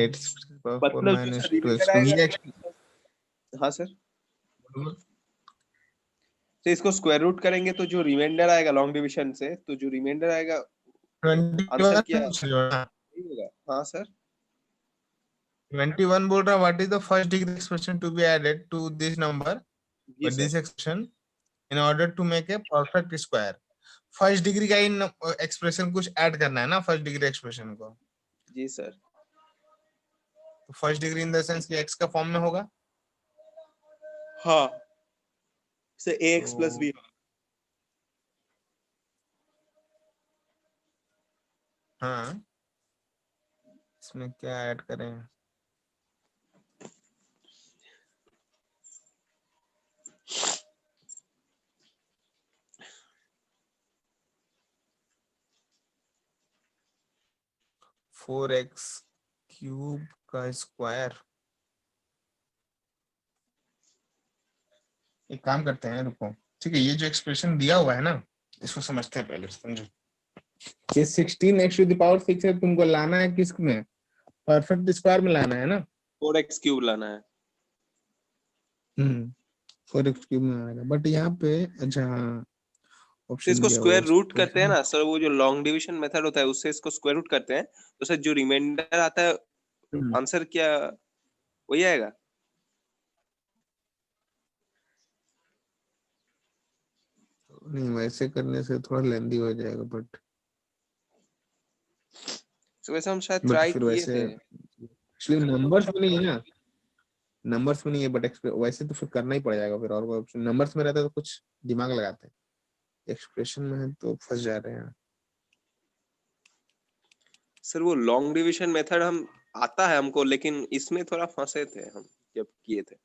8 to the power 4 मतलब जो minus sir 2x reminder to आएगा ये हाँ सर। तो इसको स्क्वायर रूट करेंगे तो जो रिमाइंडर आएगा लॉन्ग डिवीजन से, तो जो रिमाइंडर आएगा आंसर 21 क्या पूछ रहे हो ना? नहीं होगा? हाँ सर। 21 बोल रहा, what is the first degree expression to be added to this number जी but sir. This expression in order to make a perfect square. First degree का इन एक्सप्रेशन कुछ ऐड करना है ना फर्स्ट डिग्री एक्सप्रेशन को। जी सर। तो first degree in the sense कि x का फॉर्म में होगा। हाँ से ax प्लस तो b। हाँ, इसमें क्या ऐड करें? फोर एक्स क्यूब का स्क्वायर। एक काम करते हैं, रुको, ठीक है, ये जो एक्सप्रेशन दिया हुआ है ना, इसको समझते हैं पहले, समझो। ये 16x टू द पावर 6 है, तुमको लाना है किस में? परफेक्ट स्क्वायर में लाना है ना। 4x क्यूब लाना है। 4x क्यूब में आएगा, बट यहाँ पे अच्छा हाँ, तो ऑप्शन इसको दिया हुआ स्क्वायर रूट है करते हैं उसमें। ना सर, वो जो लॉन्ग डिवीजन मेथड होता है उससे इसको स्क्वायर रूट करते हैं, तो सर जो रिमाइंडर आता है आंसर क्या वही आएगा। नहीं, वैसे करने से थोड़ा लेंदी हो जाएगा, तो वैसे हम शायद बट ट्राई फिर किए वैसे थे। एक्चुअली नंबर्स में नहीं है ना, नंबर्स में नहीं है, बट वैसे तो फिर करना ही पड़ जाएगा फिर, और कोई ऑप्शन नंबर्स में रहता है तो कुछ दिमाग लगाते हैं, एक्सप्रेशन में है तो फंस जा रहे हैं। सर वो लॉन्ग डिवीजन मेथड हम आता है हमको, लेकिन इसमें थोड़ा फंसे थे हम जब किए थे।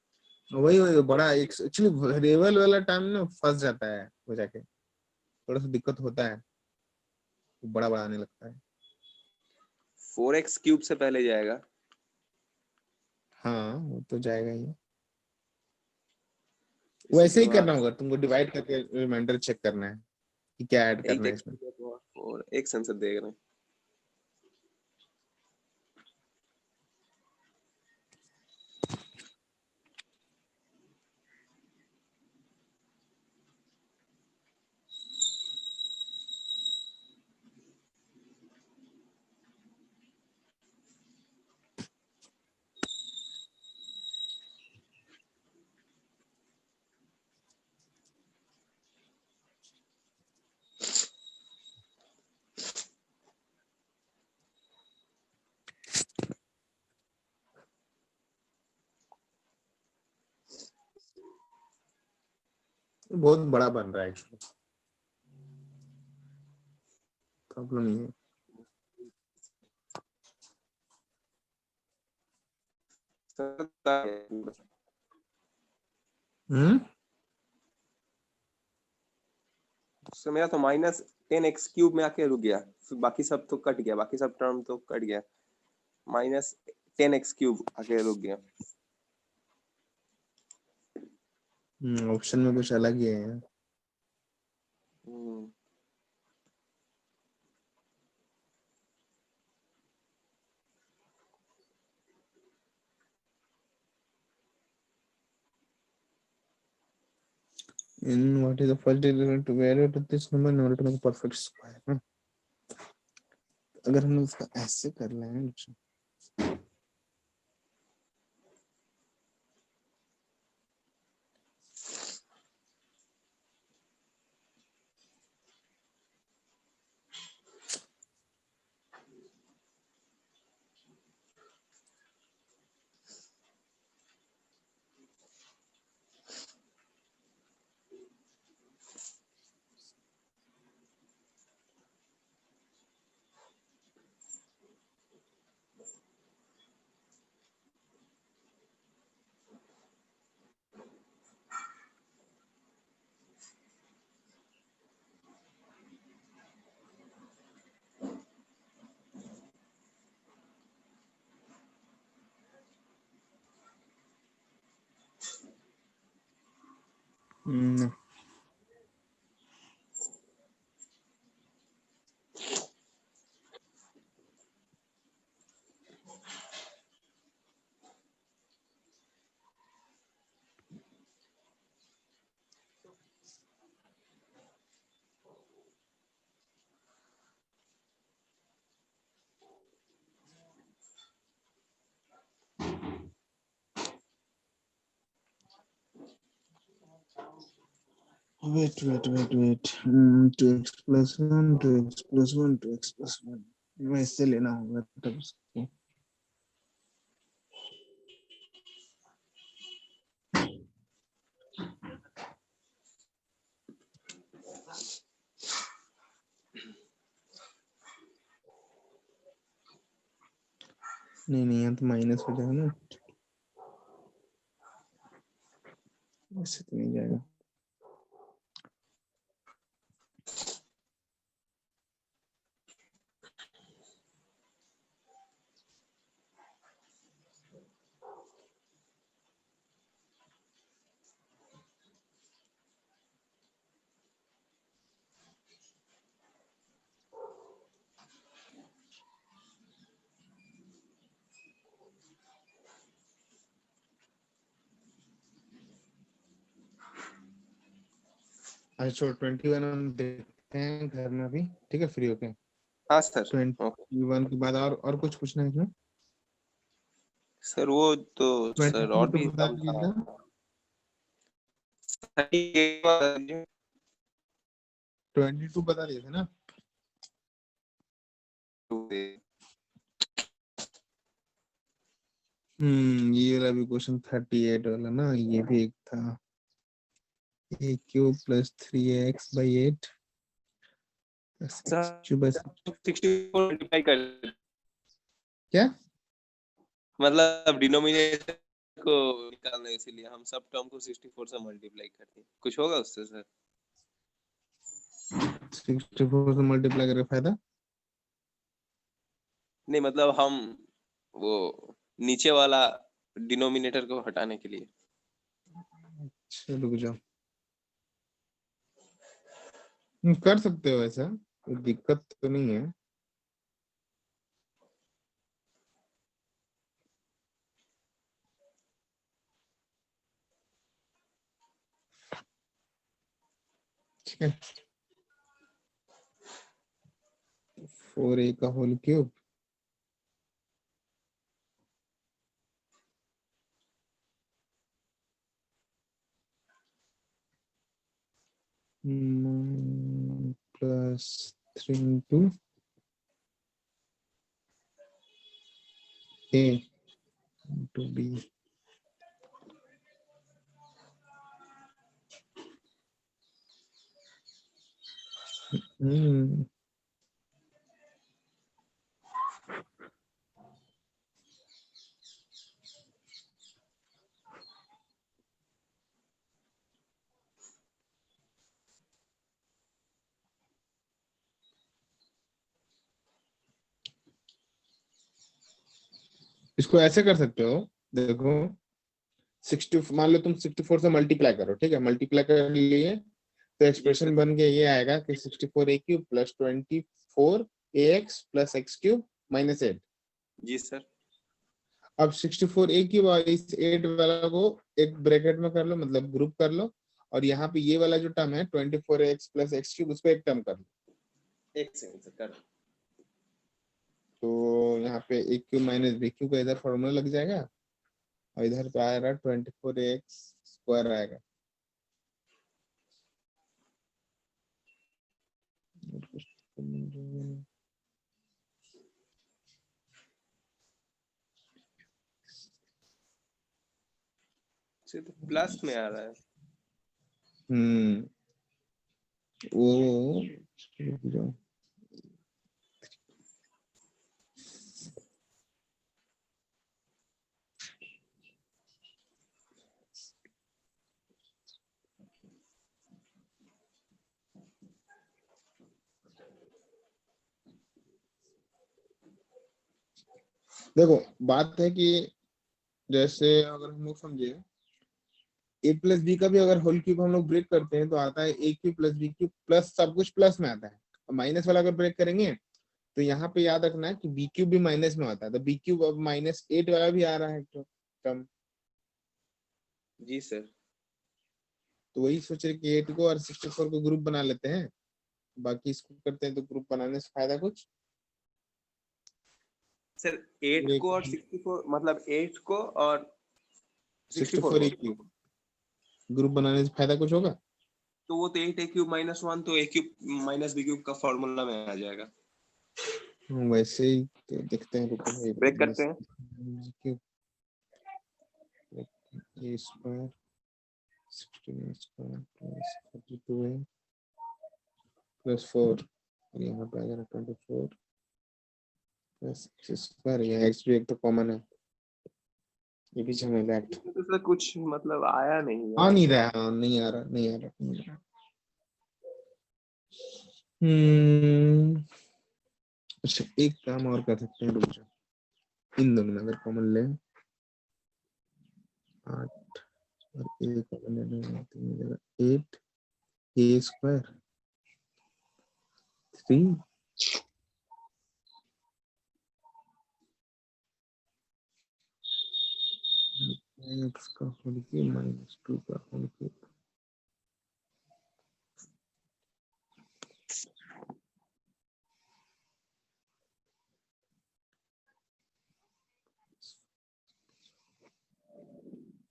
वही वही बड़ा एक्चुअली वेरिएबल वाला टाइम ना फंस जाता है, हो जाके थोड़ा सा दिक्कत होता है, बड़ा बड़ा आने लगता है। 4x क्यूब से पहले जाएगा। हाँ वो तो जाएगा ही। वैसे इसके ही करना बाद होगा तुमको, डिवाइड करके रिमाइंडर चेक करना है कि क्या ऐड एक करना है देख इसमें। और एक सेंसर देख रहे हैं। बहुत बड़ा बन रहा है एक्चुअली, प्रॉब्लम नहीं है। हम्म सो मेरा तो माइनस 10x क्यूब में आके रुक गया, फिर बाकी सब तो कट गया, बाकी सब टर्म तो कट गया, माइनस 10x क्यूब आके रुक गया। ऑप्शन में कुछ अलग ही है यार। हम्म, In what is the first derivative to value to this number in order to make a perfect square? अगर हम इसका ऐसे कर लें wait 2x plus 1 2x plus 1 2x plus 1 वैसे लेना होगा तब उसको नहीं यहाँ तो माइनस हो जाएगा ना, वैसे तो नहीं जाएगा। अच्छा 21 हम देखते हैं घर में अभी, ठीक है, फ्री होके। हाँ सर। 21 के बाद और कुछ पूछना है इसमें? सर वो तो सर 22 और तो भी बता सम था। दीजिएगा, 38 22 बता दिए थे ना। ये वाला भी क्वेश्चन 38 वाला ना, ये भी एक था। a cube plus 3x by 8 plus x cube by 64 multiply कर, क्या? मतलब डिनोमिनेटर को निकालना है, इसीलिए हम सब टर्म को 64 से मल्टीप्लाई करते हैं। कुछ होगा उससे सर? 64 से मल्टीप्लाई करके फायदा? नहीं मतलब हम वो नीचे वाला डिनोमिनेटर को हटाने के लिए। चलो रुक जाओ, कर सकते हो ऐसा, कोई दिक्कत तो नहीं है। ठीक है, 4a का whole cube plus 3 into a into b। इसको ऐसे कर सकते हो, देखो 60 मान लो तुम 64 से मल्टीप्लाई करो, ठीक है, मल्टीप्लाई कर लिए तो एक्सप्रेशन बन के ये आएगा कि 64 A cube plus 24 A X plus X cube minus 8। जी सर। अब 64 ए क्यूब और इस 8 वाला को एक ब्रैकेट में कर लो, मतलब ग्रुप कर लो, और यहाँ पे ये वाला जो टर्म है 24 एक्स प्लस एक्स क्यूब उसको एक टर्म कर लो। एक सेकंड सर कर। तो यहाँ पे ए क्यूब माइनस बी क्यूब का इधर फॉर्मूला लग जाएगा और इधर पे आएगा 24 एक्स स्क्वायर आएगा। तो प्लस में आ रहा है। वो देखो बात है कि जैसे अगर हम लोग समझे ए प्लस बी का भी अगर होल क्यूब हम लोग ब्रेक करते हैं तो आता है A cube plus B cube plus सब कुछ प्लस में आता है। माइनस वाला अगर ब्रेक करेंगे तो यहाँ पे याद रखना है कि बी क्यूब भी माइनस में आता है, तो बी क्यूब अब -8 वाला भी आ रहा है तो टर्म। जी सर। तो वही सोच रहे कि 8 को और 64 को ग्रुप बना लेते हैं, बाकी इसको करते हैं तो ग्रुप बनाने से फायदा कुछ। सर 8 को और 64 मतलब 8 को और 64 ए क्यूब ग्रुप बनाने से फायदा कुछ होगा? तो वो तो 8 ए क्यूब माइनस 1 तो ए क्यूब माइनस बी क्यूब का फॉर्मूला में आ जाएगा। वैसे ही तो देखते हैं, रुको ब्रेक करते हैं। ए स्क्वायर 16 स्क्वायर प्लस 32 प्लस 4 और यहाँ पे आ जाएगा 24 प्लस स्क्वायर, यहाँ एक्स भी एक तो कॉमन है, ये भी झमेला है। तो सर कुछ मतलब आया नहीं आ है। नहीं रहा, नहीं आ रहा, नहीं आ रहा, नहीं आ रहा। अच्छा एक काम और कर सकते हैं, रुक जाओ, इन दोनों में अगर कॉमन ले 8 और ए कॉमन ले तो मिलेगा 8 ए स्क्वायर 3 एक्स का होल क्यूब माइनस 2 का होल क्यूब।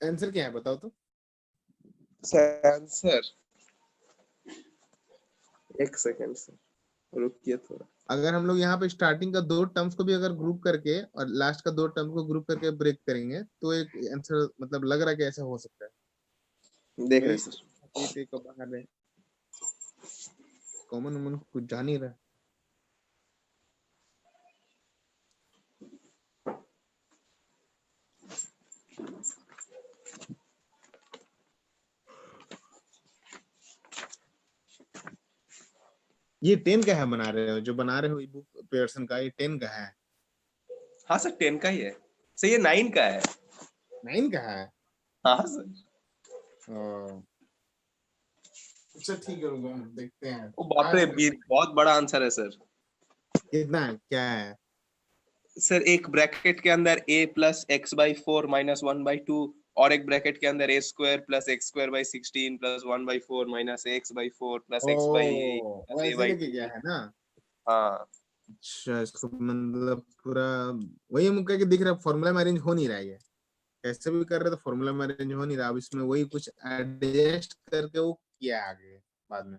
आंसर क्या है बताओ तो? सर आंसर एक सेकंड सर रुकिए थोड़ा। अगर हम लोग यहाँ पे स्टार्टिंग का दो टर्म्स को भी अगर ग्रुप करके और लास्ट का दो टर्म को ग्रुप करके ब्रेक करेंगे तो एक आंसर मतलब लग रहा है कि ऐसा हो सकता है। देख रहे सर। ये का बाहर है, कॉमन वमन कुछ जान ही रहा। ये 10 का है बना रहे हो, जो बना रहे हो ई बुक पेयरसन का, ये 10 का है। हाँ सर 10 का ही है सर, ये 9 का है। 9 का है? हाँ सर। अच्छा ठीक है, रुको देखते हैं। ओ बाप रे, बहुत बड़ा आंसर है सर। कितना क्या है? सर एक ब्रैकेट के अंदर a plus x by 4 minus 1/2 और एक ब्रैकेट के अंदर a square plus x square by 16 plus 1/4 minus x by 4 plus x by 8 वो प्लस a ऐसे बाई लेके 2। गया है ना? हाँ अच्छा इसको मतलब पूरा वही मुक्का के दिख रहा है, फॉर्मूला में अरेंज हो नहीं रहा है ये, कैसे भी कर रहे तो फॉर्मूला में अरेंज हो नहीं रहा। अब इसमें वही कुछ एडजस्ट करके वो किया आगे बाद में,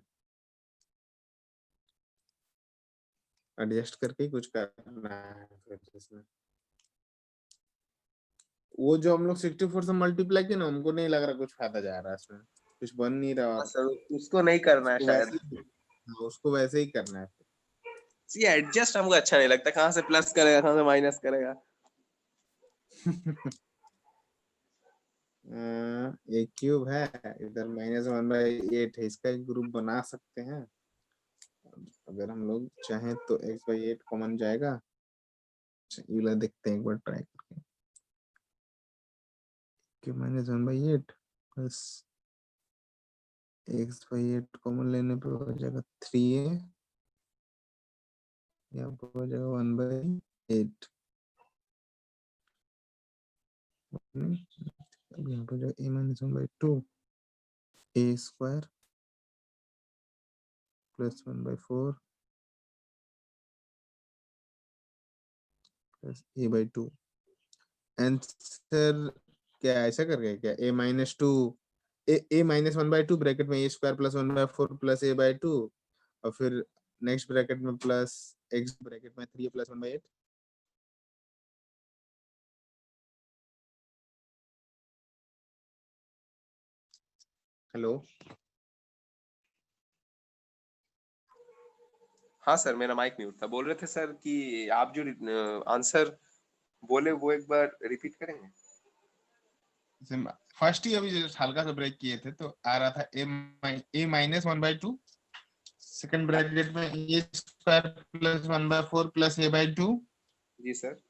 एडजस्ट करके ही कुछ करना है फिर इसमें। वो जो हम लोग 64 से मल्टीप्लाई किए ना, हमको नहीं लग रहा कुछ फायदा जा रहा है इसमें, कुछ बन नहीं रहा। हाँ सर उसको नहीं करना है उसको शायद। वैसे ही, उसको वैसे ही करना है। ये एडजस्ट हमको अच्छा नहीं लगता, कहाँ से प्लस करेगा कहाँ से माइनस करेगा। एक क्यूब है इधर -1/8 है, इसका एक ग्रुप बना सकते हैं अगर हम लोग चाहें तो x/8 कॉमन जाएगा। अच्छा ये वाला देखते हैं एक बार ट्राई करके। Q minus 1/8 plus x/8 common लेने पे हो जाएगा 3a, यहाँ पर हो जाएगा 1/8, अब यहाँ पर जाएगा a minus 1/2 a square plus 1/4 plus a/2। Answer क्या ऐसा कर गए क्या? a minus 2 a minus 1/2 bracket में a square plus 1/4 plus a/2 और फिर नेक्स्ट ब्रैकेट में प्लस x ब्रैकेट में 3a प्लस 1/8। हेलो, हाँ सर, मेरा माइक म्यूट था। बोल रहे थे सर कि आप जो आंसर बोले वो एक बार रिपीट करेंगे? फर्स्ट ही अभी जस्ट हल्का सा ब्रेक किए थे तो आ रहा था a माइनस 1/2, सेकंड ब्रैकेट में a square plus 1/4 plus a/2, जी सर।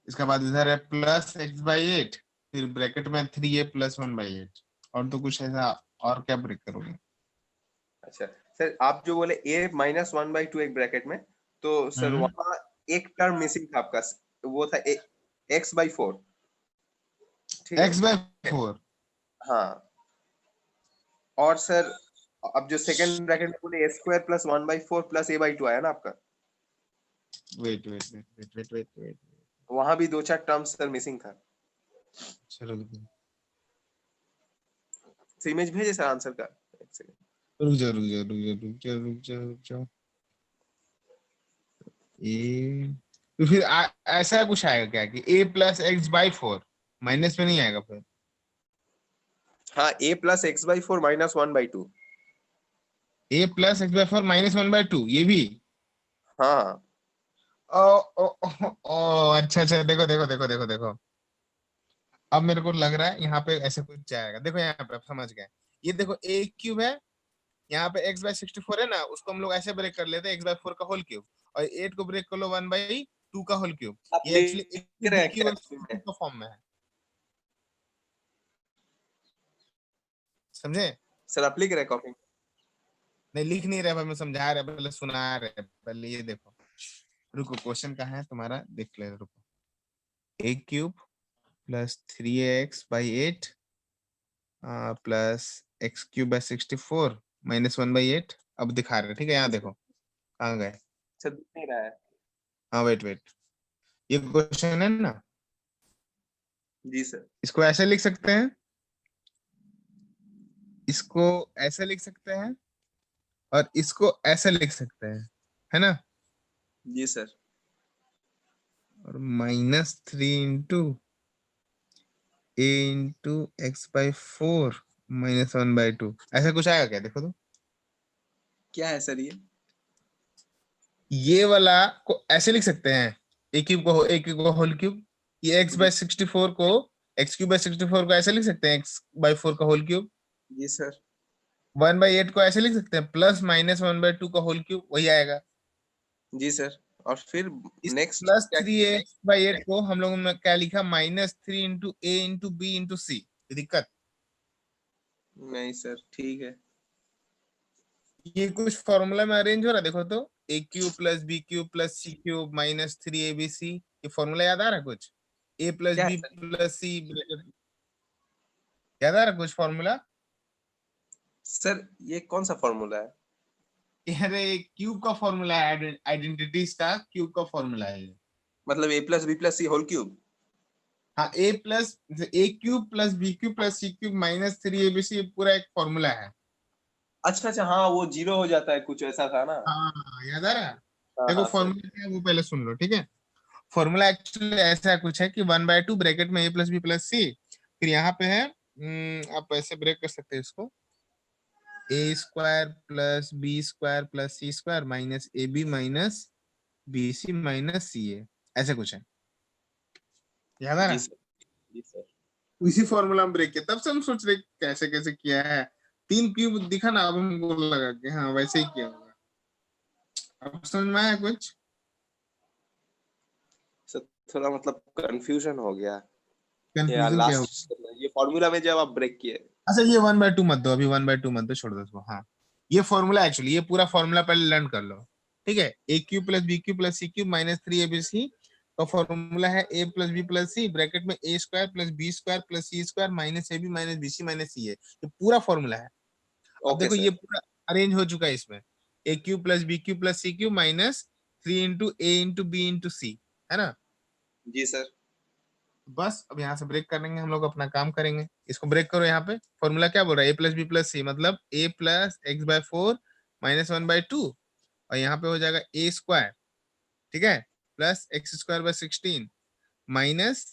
इसके बाद इधर है प्लस x/8, फिर ब्रैकेट में 3a प्लस 1/8। और तो कुछ ऐसा और क्या ब्रेक करोगे? अच्छा सर, आप जो बोले a माइनस 1/2 एक ब्रैकेट में, तो सर वहां एक टर्म मिसिंग था आपका, वो था x/4। ठीक है, x/4। हाँ। और सर अब जो सेकंड ब्रैकेट में बोले a square plus 1/4 plus a/2 आया ना आपका, वेट, वहां भी दो चार टर्म्स सर मिसिंग था। चलो तो इमेज भेजे सर आंसर का, एक सेकंड। रुक जाओ। ए तो फिर ऐसा कुछ आएगा क्या कि a प्लस x/4 माइनस में नहीं आएगा फिर? हाँ, a plus x/4 minus 1/2। a plus x/4 minus 1/2 ये भी? हाँ ओ ओ ओ, ओ अच्छा, देखो, अब मेरे को लग रहा है यहाँ पे ऐसे कुछ जाएगा। देखो यहाँ पे, अब समझ गए। ये देखो a क्यूब है, यहाँ पे x/64 है ना, उसको हम लोग ऐसे ब्रेक कर लेते हैं x/4 का होल क्यूब, और 8 को ब्रेक कर लो 1/2 का होल क्यूब। आप ये एक्चुअली a लिख क्यूब रहे b हैं क्यूब क्या और कॉपी c में? क्यूब का फॉर्म में है, समझे? सर आप लिख रहे हैं कॉपी में? नहीं लिख नहीं रहे भाई, मैं समझा रहे, पहले सुना रहे। पहले ये देखो, रुको क्वेश्चन कहाँ है तुम्हारा, देख ले, रुको। a cube plus 3x/8 plus x³ / 64 minus 1/8। अब दिखा रहे, ठीक है, यहाँ देखो कहाँ गए। सर दिख नहीं रहा है। हाँ वेट, ये क्वेश्चन है ना, जी सर। इसको ऐसे लिख सकते हैं, इसको ऐसे लिख सकते हैं, और इसको ऐसे लिख सकते हैं, है ना? जी सर। और -3 into a into x/4 minus 1/2 ऐसा कुछ आएगा क्या? देखो तो, क्या है सर ये वाला को ऐसे लिख सकते हैं, a क्यूब को होल क्यूब। ये x/64 को x³ / 64 को ऐसे लिख सकते हैं, x/4 का होल क्यूब। जी सर। 1/8 को ऐसे लिख सकते हैं, प्लस माइनस 1/2 का होल क्यूब, वही आएगा। जी सर। और फिर इस नेक्स्ट प्लस क्या? 3x/8 को हम लोगों ने क्या लिखा, -3 into a into b into c। दिक्कत? नहीं सर, ठीक है। ये कुछ फॉर्मूला में अरेंज हो रहा है, देखो तो, a³ plus b³ plus c³ minus 3abc। ये फॉर्मूला याद आ रहा है कुछ? a प्लस क्या है b सर? प्लस c, याद आ रहा है कुछ फॉर्मूला? सर ये कौन सा फॉर्मूला है? अरे क्यूब का फॉर्मूला है, आइडेंटिटीज का क्यूब का फॉर्मूला है ये। मतलब a plus B plus c whole cube? हाँ, a³ plus b³ plus c³ minus 3abc, ये पूरा एक फॉर्मूला है। अच्छा, हाँ वो जीरो हो जाता है, कुछ ऐसा था ना। हाँ याद आ रहा है? हाँ देखो हाँ सर। फॉर्मूला क्या है वो पहले सुन लो, ठीक है। फॉर्मूला एक्चुअली ऐसा कुछ है कि 1/2 ब्रैकेट में a plus b plus c, फिर यहाँ पे है, आप ऐसे ब्रेक कर सकते हैं इसको, a square plus b square plus c square minus ab minus bc minus ca, ऐसे कुछ है। याद आ रहा जी है? सर। जी सर। इसी फॉर्मूला में ब्रेक किया, तब से हम सोच रहे कैसे कैसे किया है। 3 क्यूब दिखा ना, अब हमको लगा कि हाँ वैसे ही किया होगा। अब समझ में आया कुछ? सर थोड़ा मतलब कंफ्यूजन हो गया। कंफ्यूजन क्या हो? लास्ट ये फॉर्मूला में जब आप ब्रेक किए। अच्छा ये 1/2 मत दो, अभी 1/2 मत दो, छोड़ दो इसको। हाँ ये फॉर्मूला एक्चुअली, ये पूरा फॉर्मूला पहले लर्न कर लो, ठीक है। A cube plus B cube plus C cube minus 3abc का फॉर्मूला है A plus B plus C bracket में A square plus B square plus C square minus A B minus B C minus C A, ये पूरा formula है। अब okay देखो sir. ये पूरा अरेंज हो चुका है इसमें, A cube plus B cube plus C cube minus 3 into A into B into C, है ना। जी सर। बस अब यहाँ से ब्रेक करेंगे हम लोग, अपना काम करेंगे। इसको ब्रेक करो, यहाँ पे फॉर्मूला क्या बोल रहा है, ए प्लस बी प्लस सी मतलब ए प्लस एक्स बाय 4 माइनस 1/2 और यहाँ पे हो जाएगा ए स्क्वायर, ठीक है, plus x square by 16 minus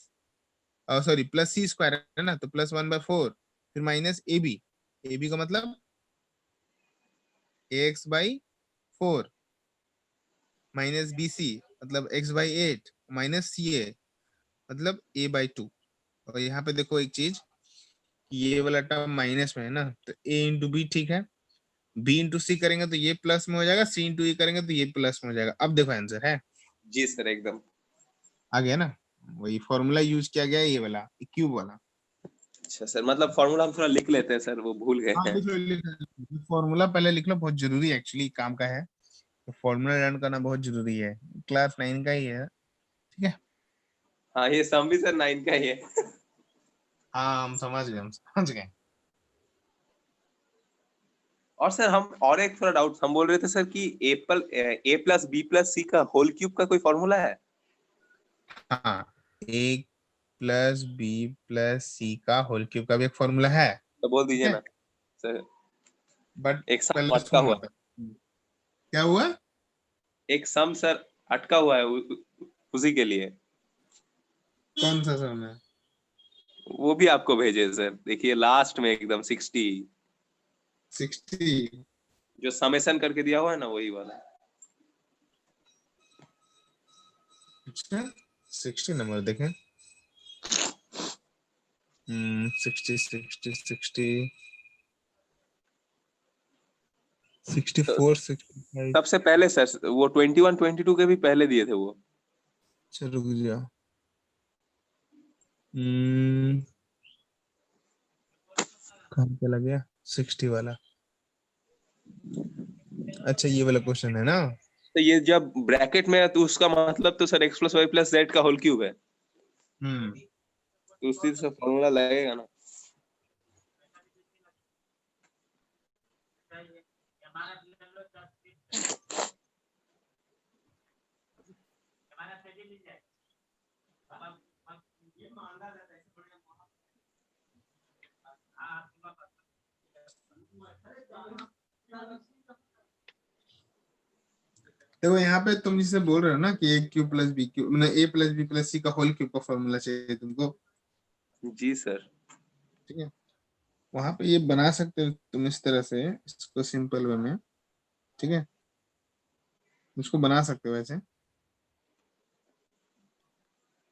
sorry plus C square है ना, तो प्लस 1/4 फिर माइनस ए बी का मतलब x by 4 minus B c मतलब x by 8 minus C a मतलब ए बाई 2। और यहाँ पे देखो एक चीज, ये वाला टर्म माइनस में है ना, तो ए इंटू बी ठीक है, बी इंटू सी करेंगे तो ये प्लस में हो जाएगा, सी इंटू ई करेंगे तो ये प्लस में हो जाएगा। अब देखो आंसर है, जी सर एकदम आ गया ना, वही फॉर्मूला यूज किया गया है, ये वाला क्यूब वाला। अच्छा सर, मतलब फॉर्मूला हम थोड़ा लिख लेते हैं सर, वो भूल गए हाँ हैं। लिख लो फॉर्मूला पहले लिख लो, बहुत जरूरी है एक्चुअली काम का है, तो फॉर्मूला लर्न करना बहुत जरूरी है, क्लास 9 का ही है, ठीक है। हाँ ये सम भी सर 9 का ही है। हाँ हम समझ गए। और सर हम और एक थोड़ा डाउट, हम बोल रहे थे सर कि ए प्लस बी प्लस सी का होल क्यूब का कोई फॉर्मूला है? हाँ ए प्लस बी प्लस सी का होल क्यूब का भी एक फॉर्मूला है, तो बोल ठीक दीजिए है। ना सर। बट एक सम पहले अटका हुआ, सुनो, क्या हुआ? एक सम सर अटका हुआ है उसी के लिए। कौन सा सम है? वो भी आपको भेजे सर, देखिए लास्ट में एकदम 60 60? जो समेशन करके दिया हुआ है ना, वही वाला। अच्छा 60 नंबर देखें, 60 तो 64 65। सबसे पहले सर वो 21 22 के भी पहले दिए थे वो। चलो रुक जाओ, हम्म कहाँ चला गया 60 वाला? अच्छा ये वाला क्वेश्चन है ना। तो ये जब ब्रैकेट में है तो उसका मतलब तो sir x plus y plus z का होल क्यूब है, हम्म तो उसी से फॉर्मूला लगेगा ना। देखो यहाँ पे तुम जिससे बोल रहे हो ना कि ए क्यूब प्लस बी क्यूब मतलब ए प्लस बी प्लस सी का होल क्यूब का फॉर्मूला चाहिए तुमको, जी सर। ठीक है। वहां पे ये बना सकते हो तुम इस तरह से, इसको सिंपल वे में, ठीक है, इसको बना सकते हो ऐसे,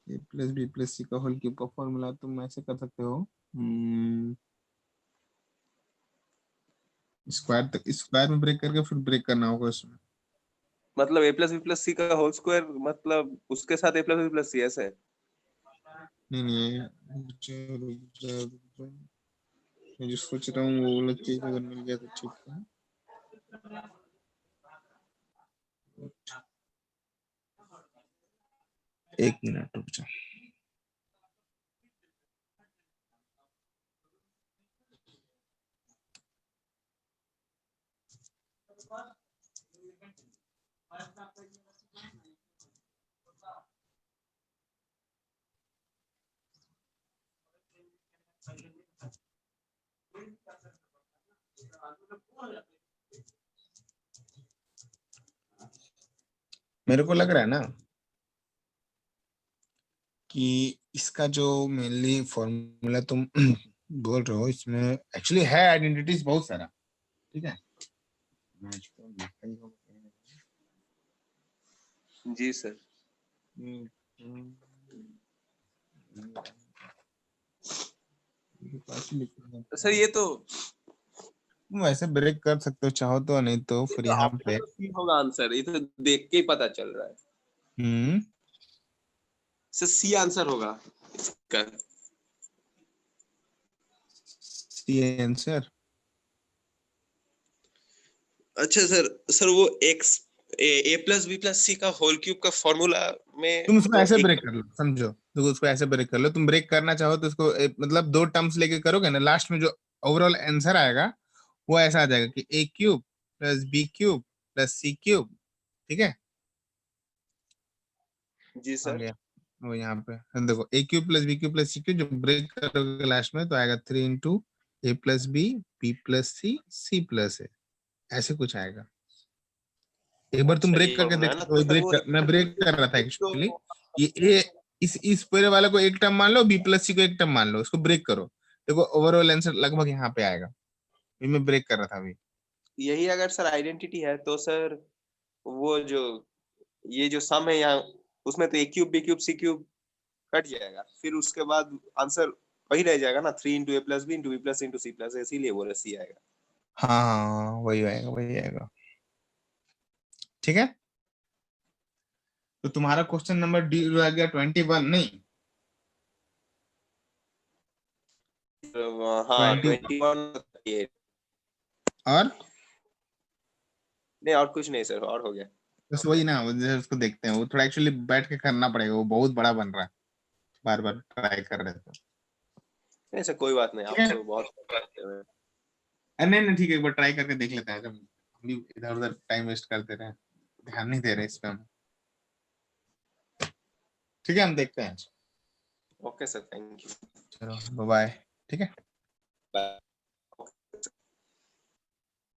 ए प्लस बी प्लस सी का होल क्यूब का फॉर्मूला तुम ऐसे कर सकते हो, स्क्वायर तक स्क्वायर में ब्रेक करके फिर ब्रेक करना होगा उसमें। मतलब ए प्लस बी प्लस सी का होल स्क्वायर, मतलब उसके साथ ए प्लस बी प्लस सी ऐसे। नहीं नहीं मैं जो सोच रहा हूँ वो वाला चीज अगर मिल गया तो ठीक है। एक मिनट रुक जाओ, मेरे को लग रहा है ना कि इसका जो मेनली फॉर्मूला तुम बोल रहे हो इसमें एक्चुअली है आइडेंटिटीज बहुत सारा, ठीक है। जी सर। सर ये तो तुम ऐसे ब्रेक कर सकते हो चाहो तो, नहीं तो फिर यहाँ पे ऑप्शन तो सी होगा आंसर, ये तो देख के ही पता चल रहा है। हम्म सर सी आंसर होगा इसका। C answer. अच्छा सर वो x a plus b plus c का होल क्यूब का फॉर्मूला में तुम उसको तो ऐसे एक ब्रेक कर लो, समझो, तो उसको ऐसे ब्रेक कर लो। तुम ब्रेक करना चाहो तो उसको मतलब दो टर्म्स लेके करोगे ना, लास्ट में जो ओवरऑल आंसर आएगा वो ऐसा आ जाएगा कि a cube plus b cube plus c cube. ठीक है, जी आ सर। गया वो यहाँ पे। अब देखो a cube plus b cube plus c cube, जो ब्रेक करोगे लास्ट में तो आएगा 3 into a plus b plus c plus a, ऐसे कुछ आएगा। एक बार तुम अच्छा ब्रेक ये करके फॉर्मूला देख है ना, सकते तो हो। सर वो मैं ब्रेक कर रहा था एक्चुअली। तो ये ए, इस पूरे वाले को एक टर्म मान लो, बी प्लस सी को एक टर्म मान लो, इसको ब्रेक करो, देखो ओवरऑल आंसर लगभग यहाँ पे आएगा। ये मैं ब्रेक कर रहा था अभी। यही अगर सर आइडेंटिटी है तो सर वो जो ये जो सम है यहाँ उसमें तो a cube b cube c cube cut जाएगा, फिर उसके बाद आंसर वही रह जाएगा ना, 3 into a plus b into b plus into c plus, इसीलिए वो रसी आएगा। हाँ हाँ हाँ, वही आएगा वही आएगा। ठीक है, तो तुम्हारा क्वेश्चन नंबर डी आ गया 21, नहीं तो, हाँ 20 21 और नहीं और कुछ नहीं सर, और हो गया। बस वही ना, उसको देखते हैं। वो थोड़ा एक्चुअली बैठ के करना पड़ेगा, वो बहुत बड़ा बन रहा है, बार बार ट्राई कर रहे थे। नहीं सर कोई बात नहीं, ठीक आप है, तो बहुत करते हैं। नहीं नहीं ठीक है, एक बार ट्राई करके देख लेते हैं। जब हम भी इधर उधर टाइम वेस्ट करते रहे, ध्यान नहीं दे रहे इस पे हम। ठीक है, हम देखते हैं। Okay sir, thank you. चलो बाय। ठीक है। बाय।